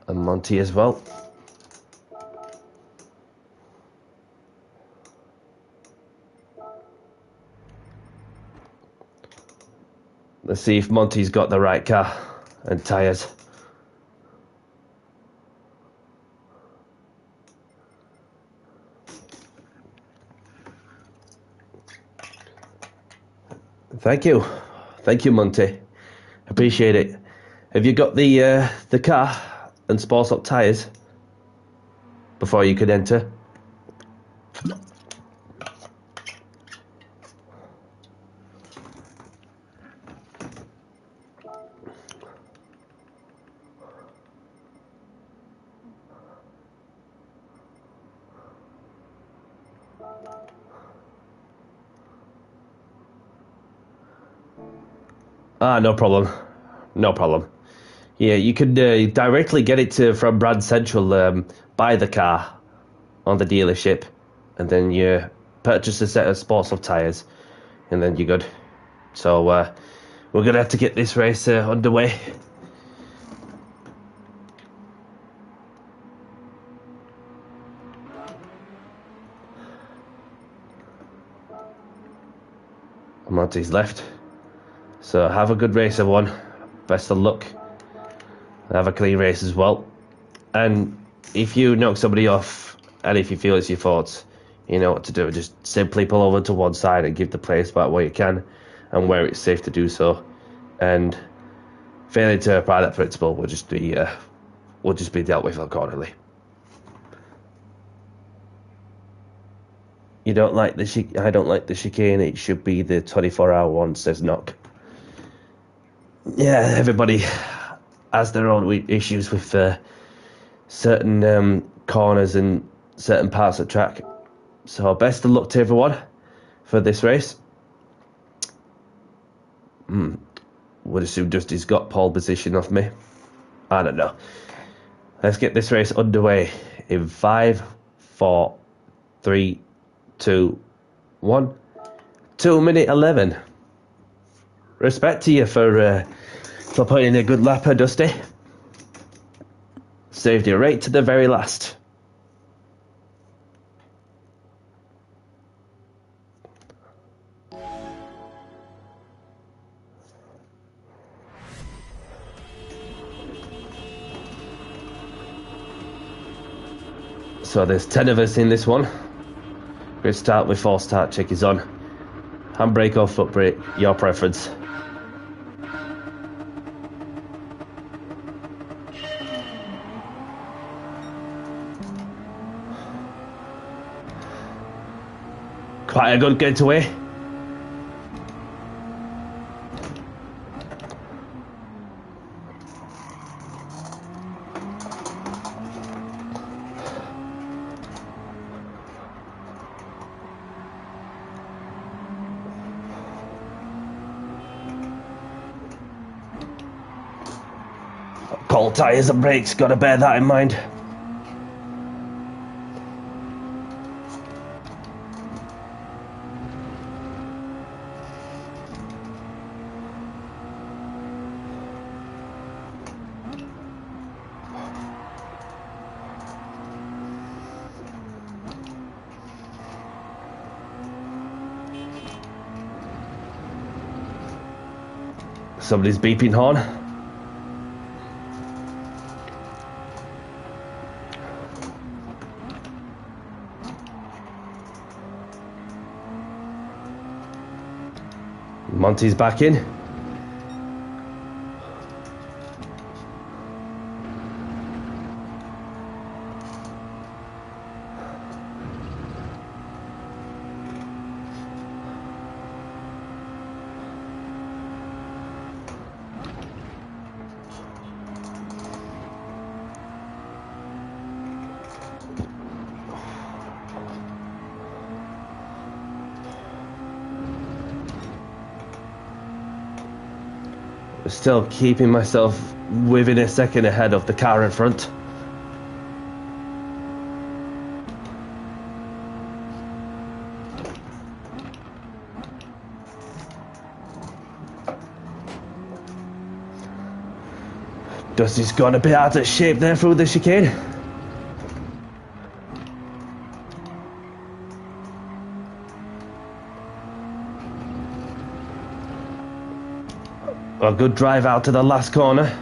And Monty as well. Let's see if Monty's got the right car and tyres. Thank you, Monty. Appreciate it. Have you got the car and sports up tyres before you could enter? No problem. No problem. Yeah, you could directly get it from Brand Central, buy the car on the dealership, and then you purchase a set of sports of tyres, and then you're good. So we're going to have to get this race underway. Monty's left. So have a good race, everyone. Best of luck. Have a clean race as well. And if you knock somebody off, and if you feel it's your fault, you know what to do. Just simply pull over to one side and give the place back where you can, and where it's safe to do so. And failing to apply that principle will just be dealt with accordingly. You don't like the I don't like the chicane. It should be the 24-hour one, says Knock. Yeah, everybody has their own issues with certain corners and certain parts of the track. So best of luck to everyone for this race. Would assume Dusty's got pole position off me. I don't know. Let's get this race underway in 5, 4, 3, 2, 1. 2:11. Respect to you for putting in a good lapper, Dusty. Saved you right to the very last. So there's 10 of us in this one. We'll start with false start check is on. Handbrake or foot brake, your preference. Quite a good getaway. Cold tyres and brakes, gotta bear that in mind. Somebody's beeping horn. Monty's back in. Still keeping myself within a second ahead of the car in front. Dusty's gone a bit out of shape there through the chicane. A good drive out to the last corner.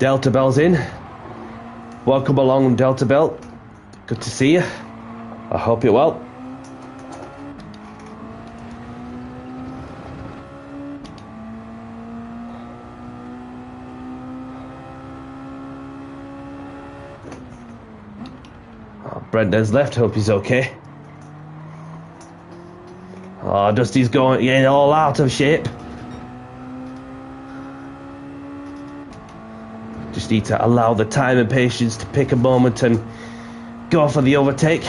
Delta Bell's in. Welcome along, Delta Bell. Good to see you. I hope you're well. Brendan's left, hope he's okay. Oh, Dusty's getting all out of shape. Just need to allow the time and patience to pick a moment and go for the overtake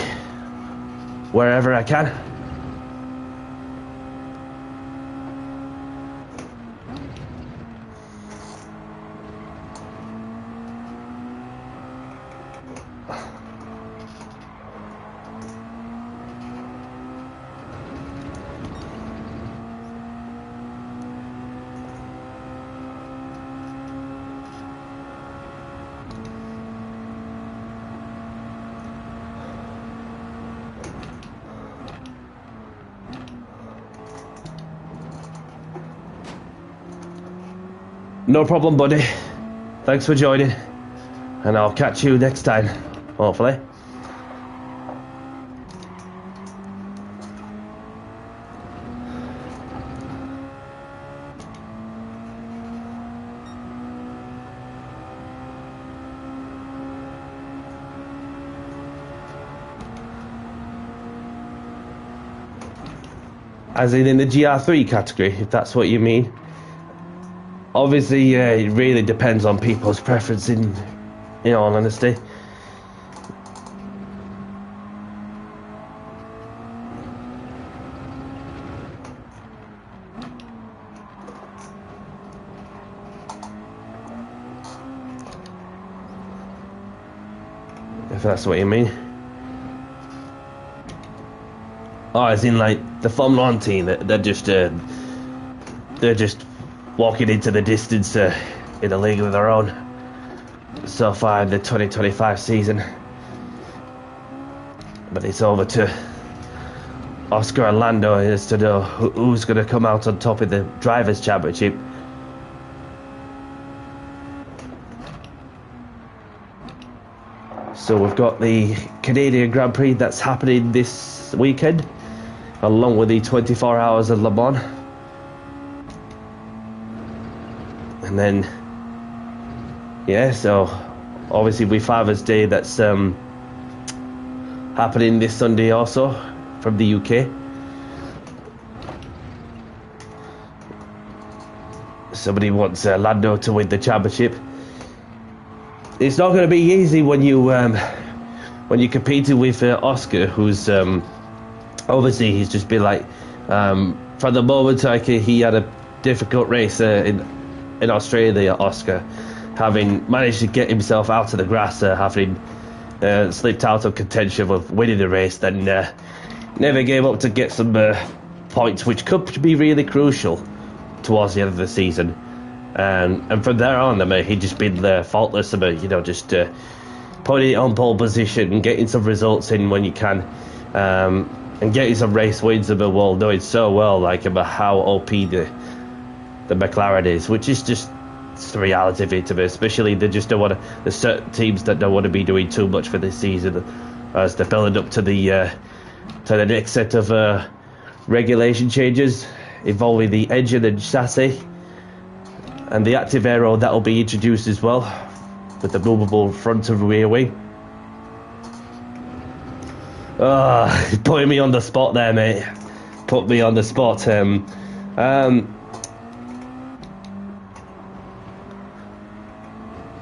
wherever I can. No problem, buddy. Thanks for joining. And I'll catch you next time, hopefully. As in the GR3 category, if that's what you mean. Obviously, it really depends on people's preference, in all honesty. If that's what you mean. Oh, as in like the Formula 1 team, they're just walking into the distance in a league of their own so far in the 2025 season. But it's over to Oscar and Lando as to know who's going to come out on top of the Drivers' Championship. So we've got the Canadian Grand Prix that's happening this weekend, along with the 24 Hours of Le Mans. And then, yeah, so obviously with Father's Day, that's happening this Sunday also from the UK. Somebody wants Lando to win the championship. It's not going to be easy when you competed with Oscar, who's obviously he's just been like from the moment he had a difficult race in Australia, Oscar, having managed to get himself out of the grass, having slipped out of contention of winning the race, then never gave up to get some points, which could be really crucial towards the end of the season. And from there on, he just been faultless, just putting it on pole position and getting some results in when you can, and getting some race wins, well, knowing so well about how OP the McLaren is, which is just the reality of it, especially they just don't want to. There's certain teams that don't want to be doing too much for this season as they're building up to the next set of regulation changes involving the engine and chassis and the active aero that will be introduced as well with the movable front and rear wing. Putting me on the spot there, mate. Put me on the spot.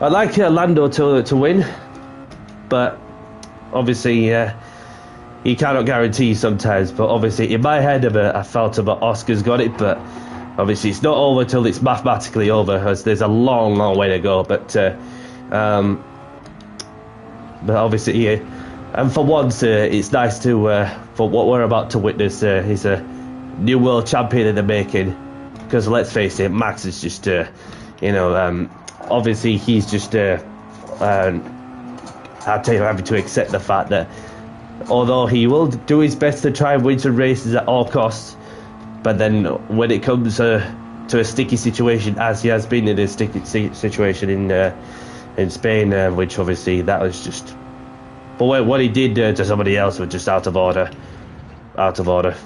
I'd like Lando to win, but obviously you cannot guarantee sometimes. But obviously in my head I felt Oscar's got it, but obviously it's not over till it's mathematically over, as there's a long way to go. But obviously, and for once it's nice to for what we're about to witness is a new world champion in the making. Because let's face it, Max is just obviously he's just having to accept the fact that although he will do his best to try and win some races at all costs, but then when it comes to a sticky situation as he has been in a sticky situation in Spain, which obviously that was just. But what he did to somebody else was just out of order. Out of order.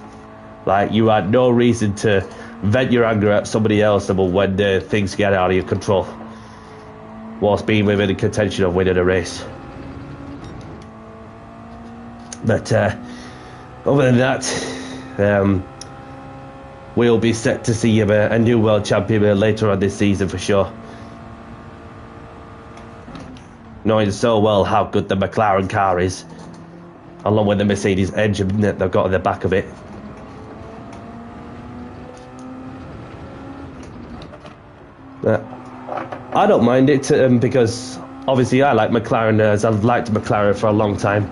Like, you had no reason to vent your anger at somebody else when things get out of your control, whilst being within the contention of winning a race. But other than that, we'll be set to see a new world champion later on this season for sure. Knowing so well how good the McLaren car is, along with the Mercedes engine that they've got on the back of it. I don't mind it because obviously I like McLaren, as I've liked McLaren for a long time.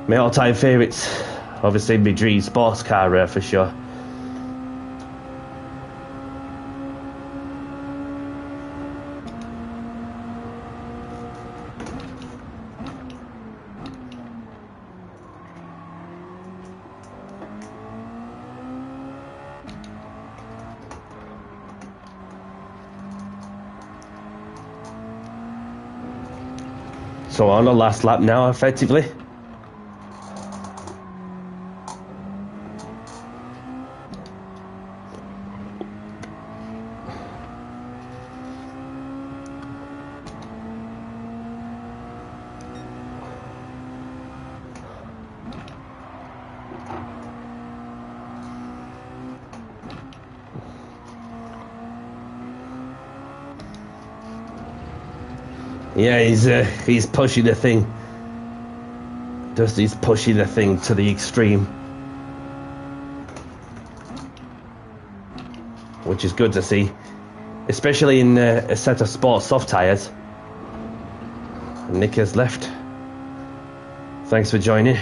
My all-time favourites, obviously my dream sports car for sure. So on the last lap now, effectively. Yeah, he's pushing the thing. He's pushing the thing to the extreme, which is good to see, especially in a set of sport soft tyres. Nick has left. Thanks for joining.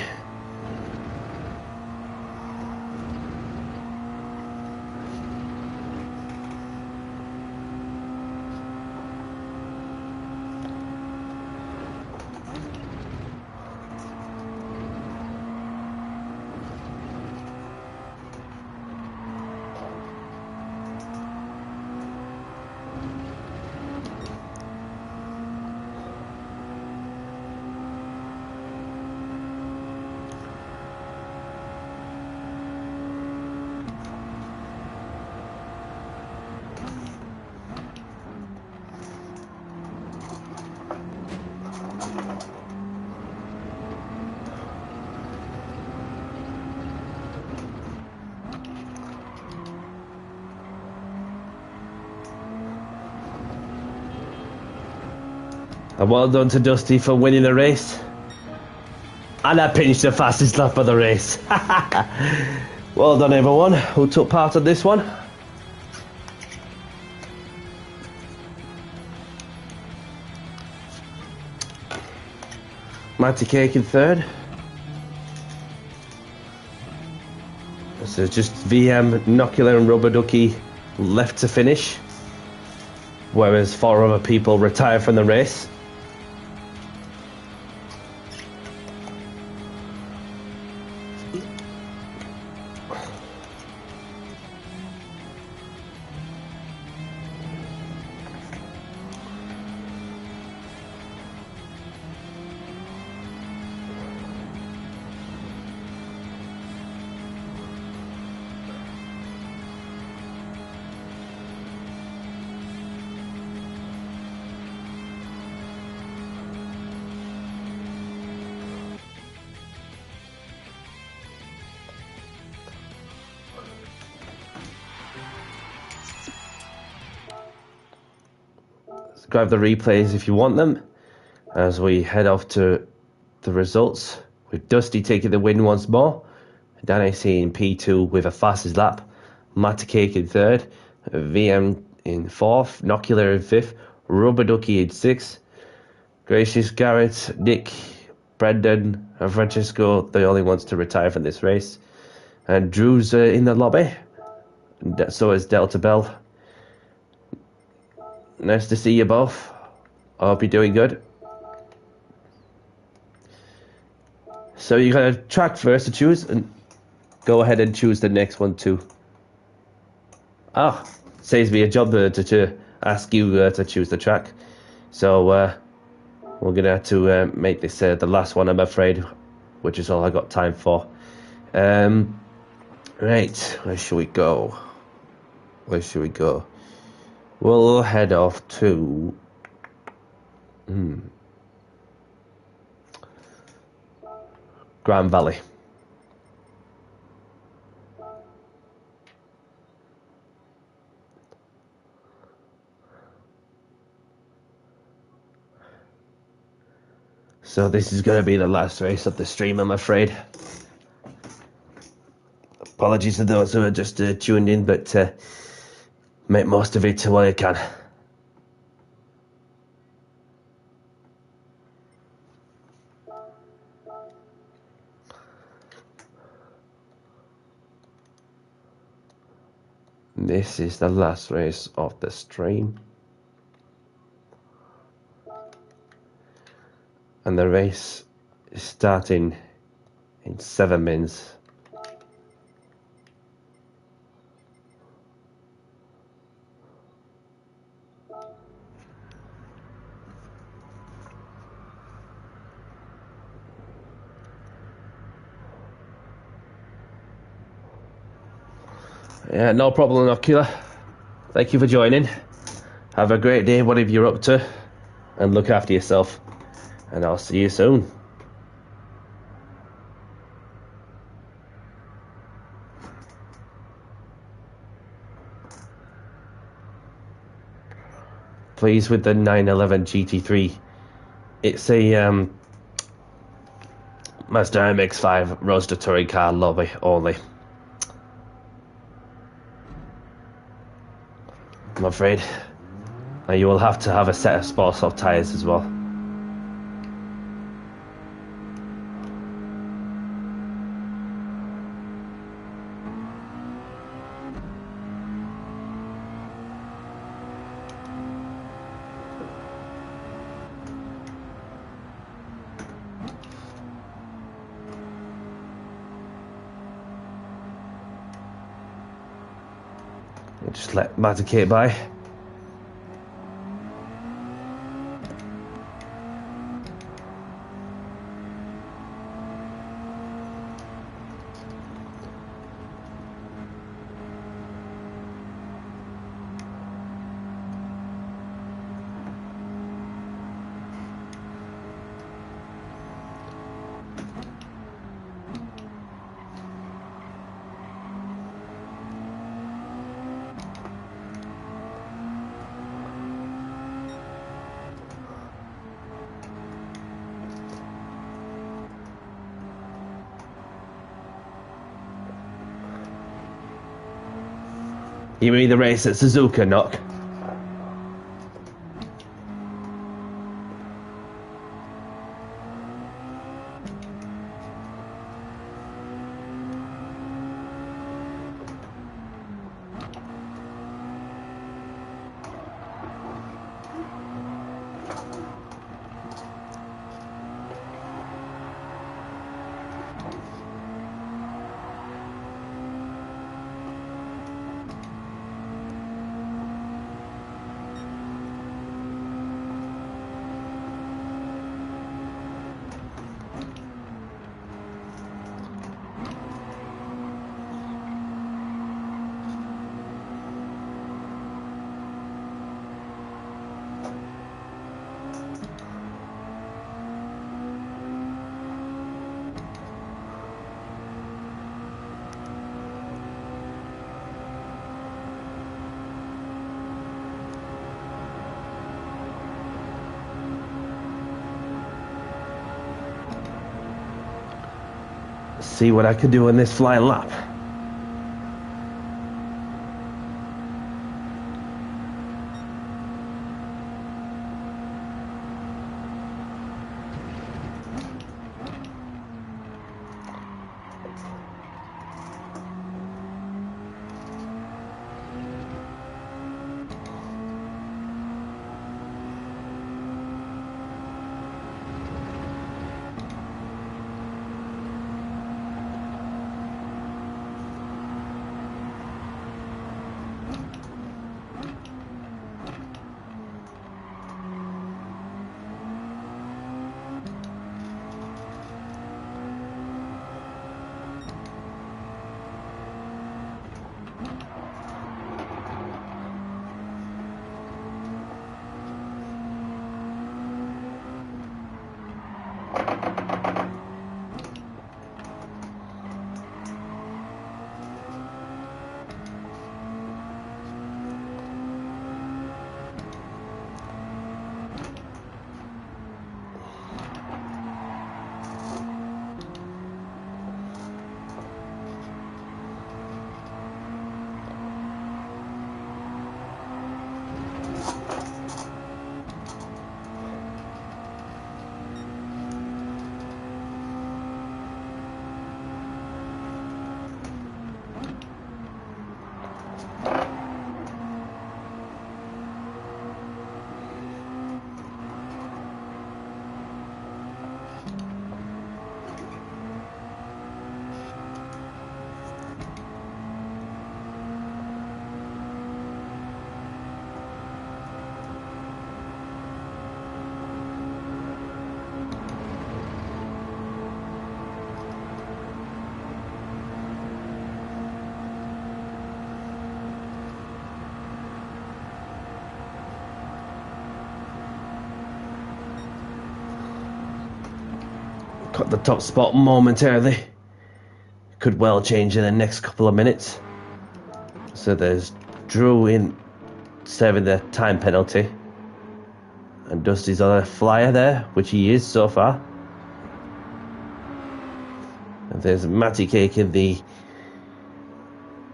And well done to Dusty for winning the race. And I pinched the fastest lap of the race. Well done everyone who took part in this one. Matty Cake in third. So just VM, Nocular and Rubber Ducky left to finish, whereas 4 other people retired from the race. Grab the replays if you want them, as we head off to the results, with Dusty taking the win once more, Dan AC in P2 with a fastest lap, Matt Cake in third, VM in fourth, Nocular in fifth, Rubber Ducky in sixth, Gracious, Garrett, Nick, Brendan and Francesco, the only ones to retire from this race, and Drew's in the lobby, and so is Delta Bell. Nice to see you both. I hope you're doing good. So you got a track first to choose, and go ahead and choose the next one too. Ah, saves me a job to ask you to choose the track. So we're gonna have to make this the last one, I'm afraid, which is all I got time for. Right, where should we go? We'll head off to Gran Valley. So this is going to be the last race of the stream, I'm afraid. Apologies to those who are just tuned in, but make most of it while you can. This is the last race of the stream. And the race is starting in 7 minutes. Yeah, no problem, Ocular. Thank you for joining. Have a great day, whatever you're up to, and look after yourself. And I'll see you soon. Pleased with the 911 GT3. It's a Mazda MX-5 Roadster touring car lobby only. I'm afraid. And you will have to have a set of sports soft tyres as well. Just let Mazda Kate by. You mean the race at Suzuka, Knock? See what I can do in this flying lap. Got the top spot momentarily. Could well change in the next couple of minutes. So there's Drew in serving the time penalty. And Dusty's on a flyer there, which he is so far. And there's Matty Cake in the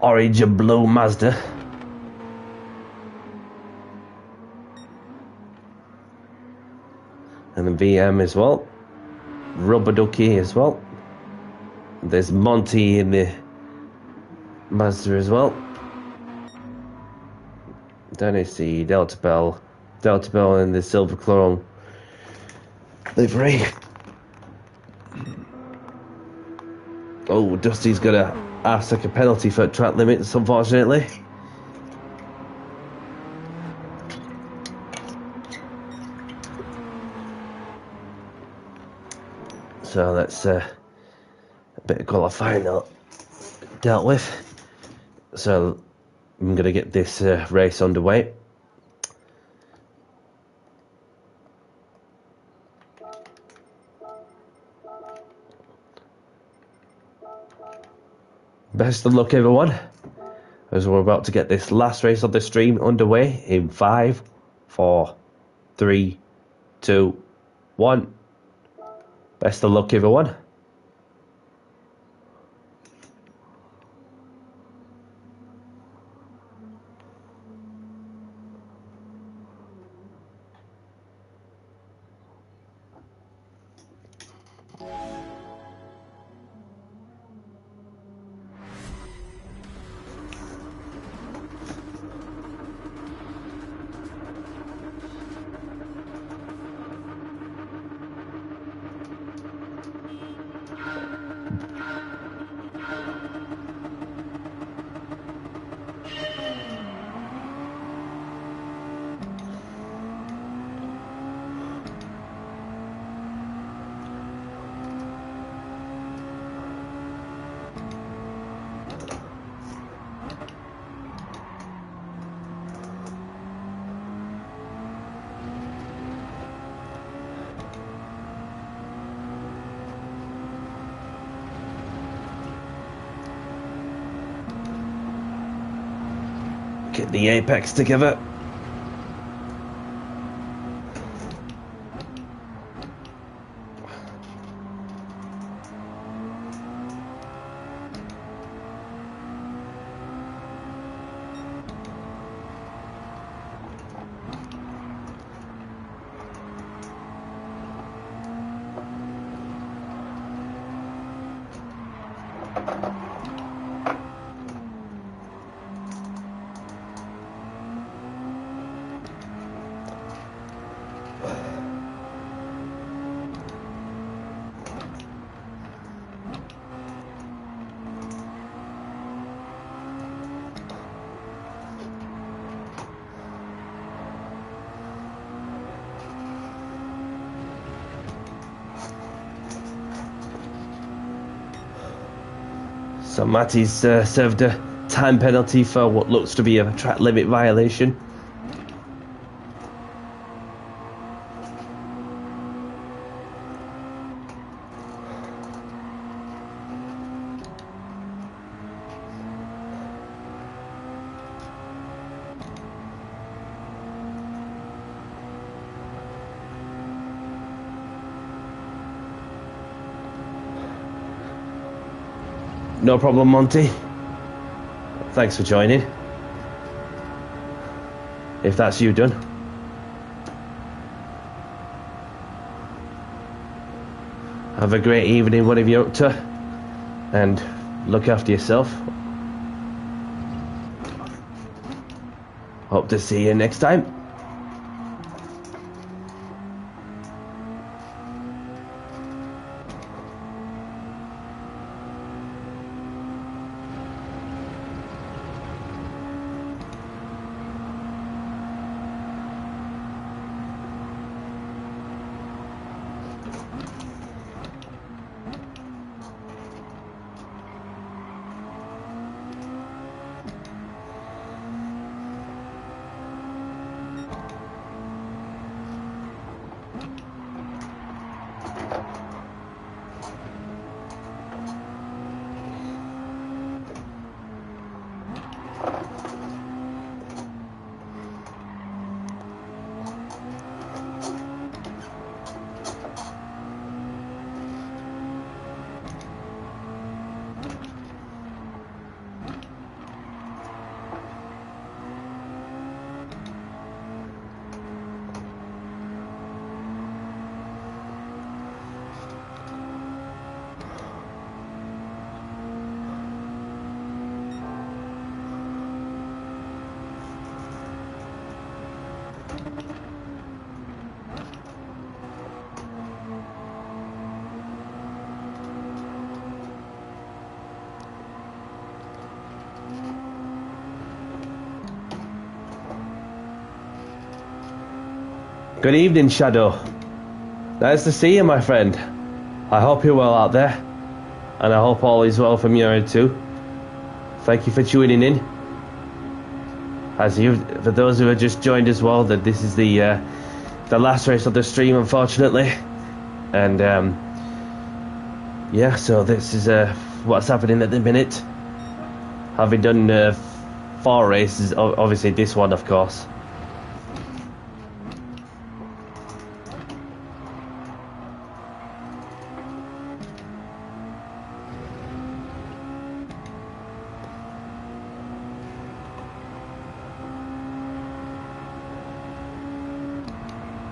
orange and blue Mazda. And the VM as well. Rubber Ducky as well. There's Monty in the Mazda as well. Then it's the Delta Bell in the silver chrome livery. Oh, Dusty's gonna ask like a penalty for track limits, unfortunately. So that's a bit of qualifying dealt with. So I'm going to get this race underway. Best of luck, everyone, as we're about to get this last race of the stream underway in 5, 4, 3, 2, 1. Best of luck, everyone. Get the apex together. So Matty's served a time penalty for what looks to be a track limit violation. No problem, Monty. Thanks for joining. If that's you done. Have a great evening, whatever you're up to. And look after yourself. Hope to see you next time. Good evening, Shadow. Nice to see you, my friend. I hope you're well out there, and I hope all is well from your end too. Thank you for tuning in. For those who have just joined as well, that this is the last race of the stream, unfortunately, and yeah, so this is what's happening at the minute. Having done 4 races, obviously this one, of course.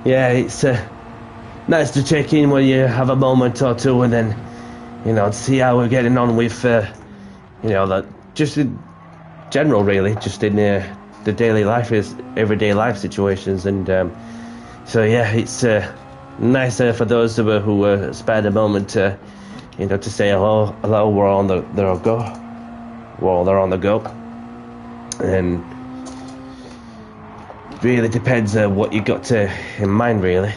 Yeah, it's nice to check in when you have a moment or two, and then, you know, see how we're getting on with, you know, that just in general, really, just in the daily life, everyday life situations, and so yeah, it's nice for those who spared a moment, you know, to say hello. We're on the go. Well, they're on the go, and really depends what you got in mind, really.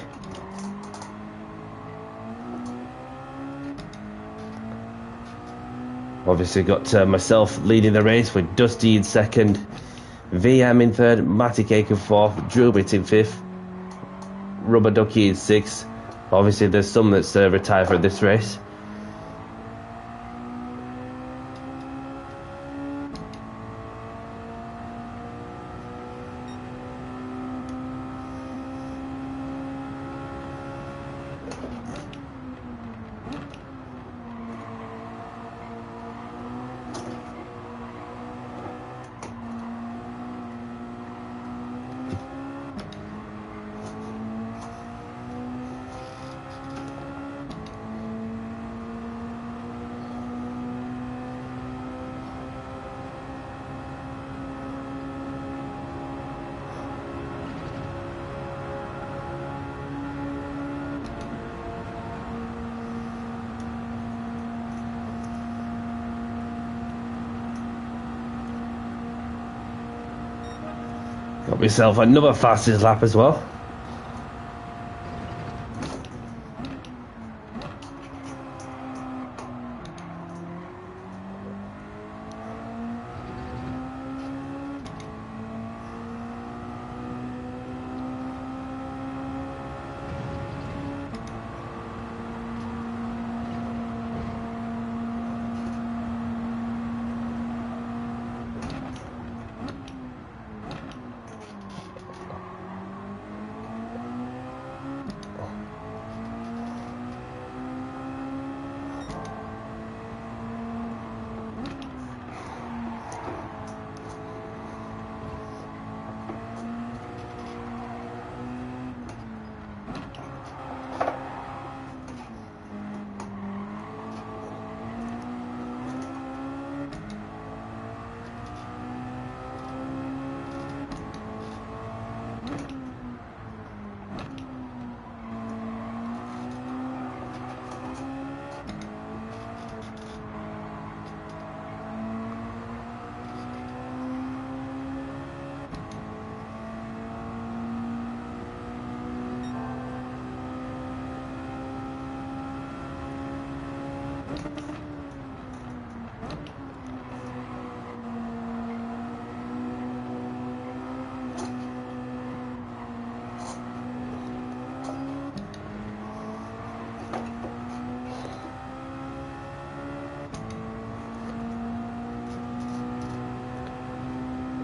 Obviously got myself leading the race with Dusty in second, VM in third, Matty Cake in fourth, Drubit in fifth, Rubber Ducky in sixth. Obviously there's some that's retired for this race. Got myself another fastest lap as well.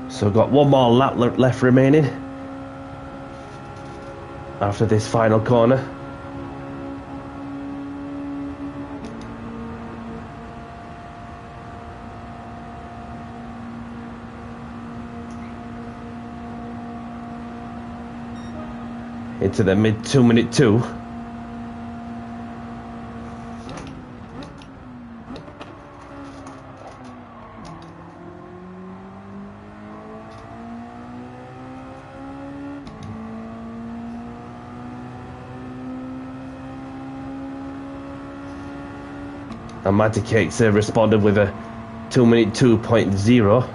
So I've got one more lap left remaining after this final corner. Into the mid 2-minute 2. And Matty Cakes responded with a 2-minute 2.0.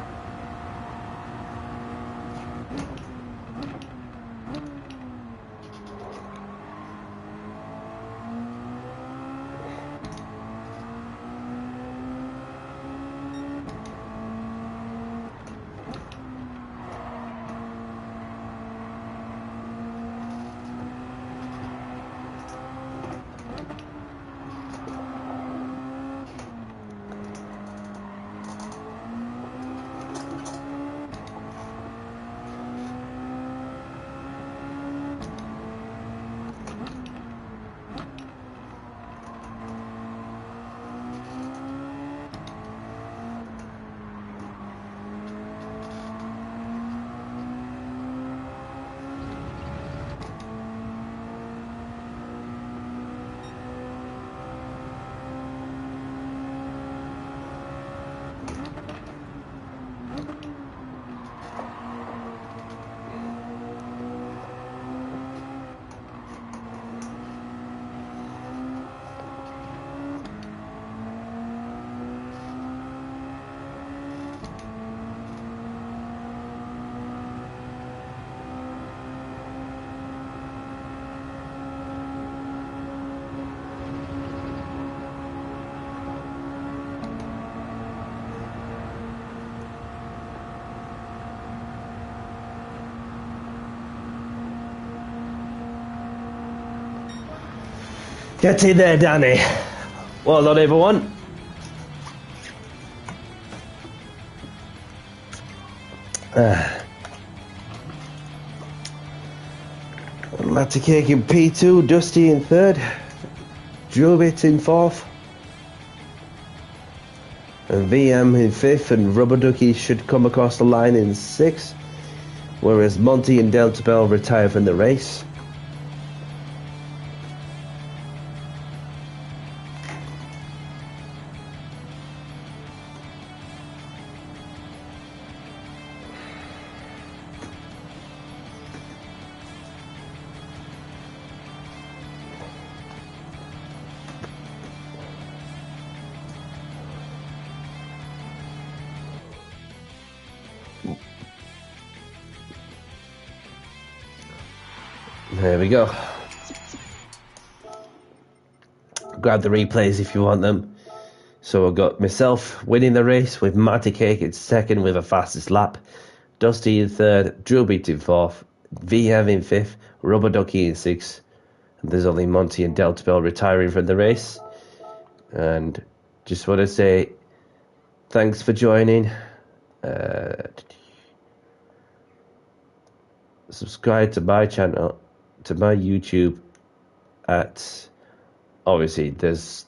Get in there, Danny. Well done, everyone. Matty Cake in P2, Dusty in third, Drubit in fourth, and VM in fifth, and Rubber Ducky should come across the line in sixth, whereas Monty and Delta Bell retire from the race. There we go. Grab the replays if you want them. So I've got myself winning the race with Matty Cake in second with the fastest lap, Dusty in third, Drewbeat in fourth, VM in fifth, Rubber Ducky in sixth, and there's only Monty and Delta Bell retiring from the race. And just want to say thanks for joining. Subscribe to my channel, to my YouTube. At obviously there's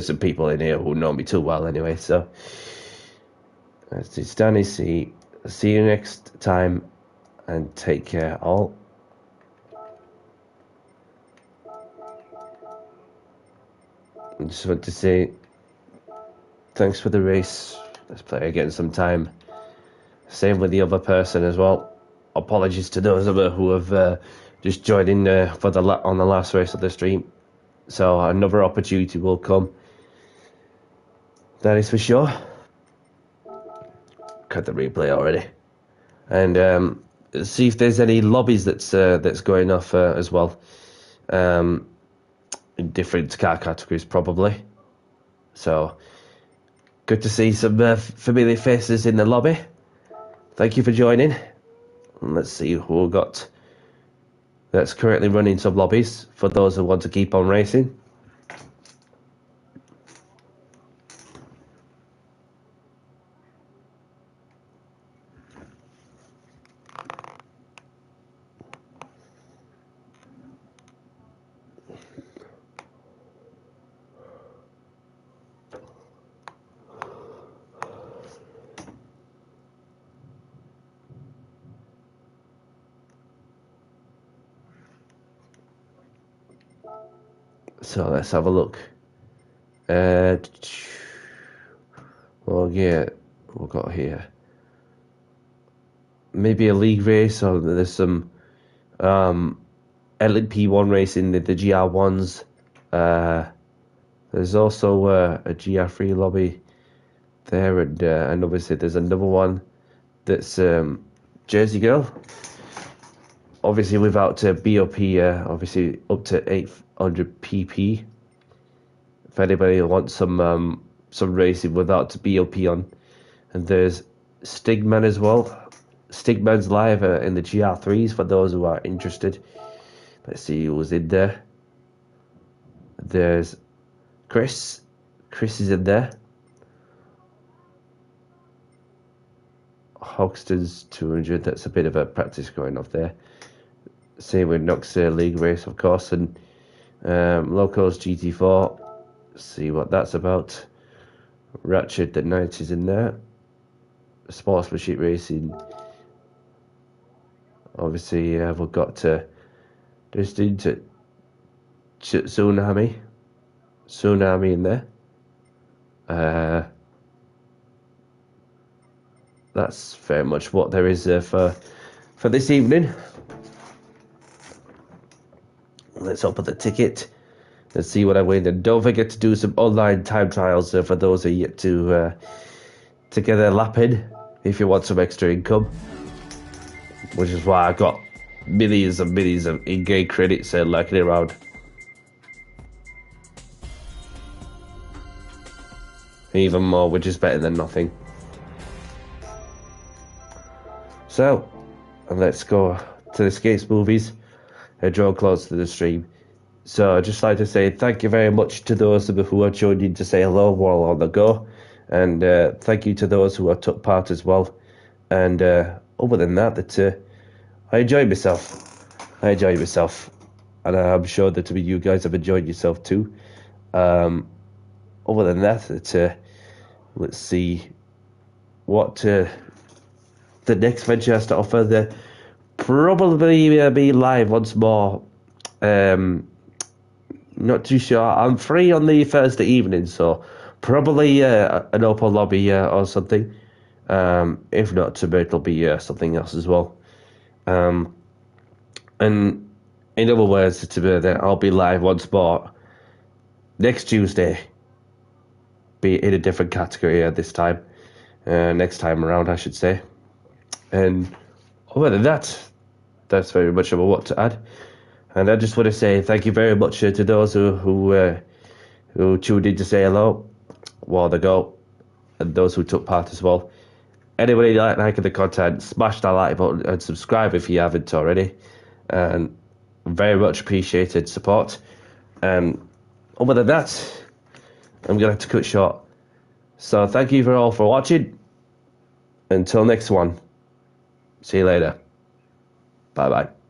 some people in here who know me too well anyway, so it's Danny C. See you next time and take care all. I just want to say thanks for the race. Let's play again sometime. Same with the other person as well. Apologies to those of us who have just joined in for on the last race of the stream. So another opportunity will come. That is for sure. Cut the replay already, and see if there's any lobbies that's going off as well. In different car categories probably. So good to see some familiar faces in the lobby. Thank you for joining. And let's see who we've got that's currently running some lobbies for those who want to keep on racing. So let's have a look. Well, yeah, we've got here maybe a league race, or there's some LP1 racing, the GR1s. There's also a GR3 lobby there, and obviously there's another one that's Jersey Girl. Obviously without BOP, obviously up to 800 PP. If anybody wants some racing without BOP on. And there's Stigman as well. Stigman's live in the GR3s for those who are interested. Let's see who's in there. There's Chris. Chris is in there. Hoxton's 200. That's a bit of a practice going off there. Same with Knox League race, of course, and Locos GT4. See what that's about. Ratchet the 90s in there. Sportsmanship racing. Obviously, we've got just into Tsunami in there. That's very much what there is for this evening. Let's open the ticket and see what I win. And don't forget to do some online time trials for those who are yet to get their lap in if you want some extra income. Which is why I got millions and millions of in-game credits lurking around. Even more, which is better than nothing. So, let's go to the Skates movies. Draw close to the stream. So I'd just like to say thank you very much to those who have joined in to say hello while on the go. And thank you to those who have took part as well. And other than that, I enjoyed myself. And I'm sure that you guys have enjoyed yourself too. Other than that, let's see what the next venture has to offer. The probably be live once more. Not too sure. I'm free on the Thursday evening, so probably an open lobby or something. If not, it'll be something else as well. And in other words, I'll be live once more next Tuesday. Be in a different category this time. Next time around, I should say. And other than that, that's very much of a what to add. And I just want to say thank you very much to those who tuned in to say hello while they go, and those who took part as well. Anybody liking the content, smash that like button and subscribe if you haven't already. And very much appreciated support. And other than that, I'm going to have to cut short. So thank you all for watching. Until next one. See you later. Bye-bye.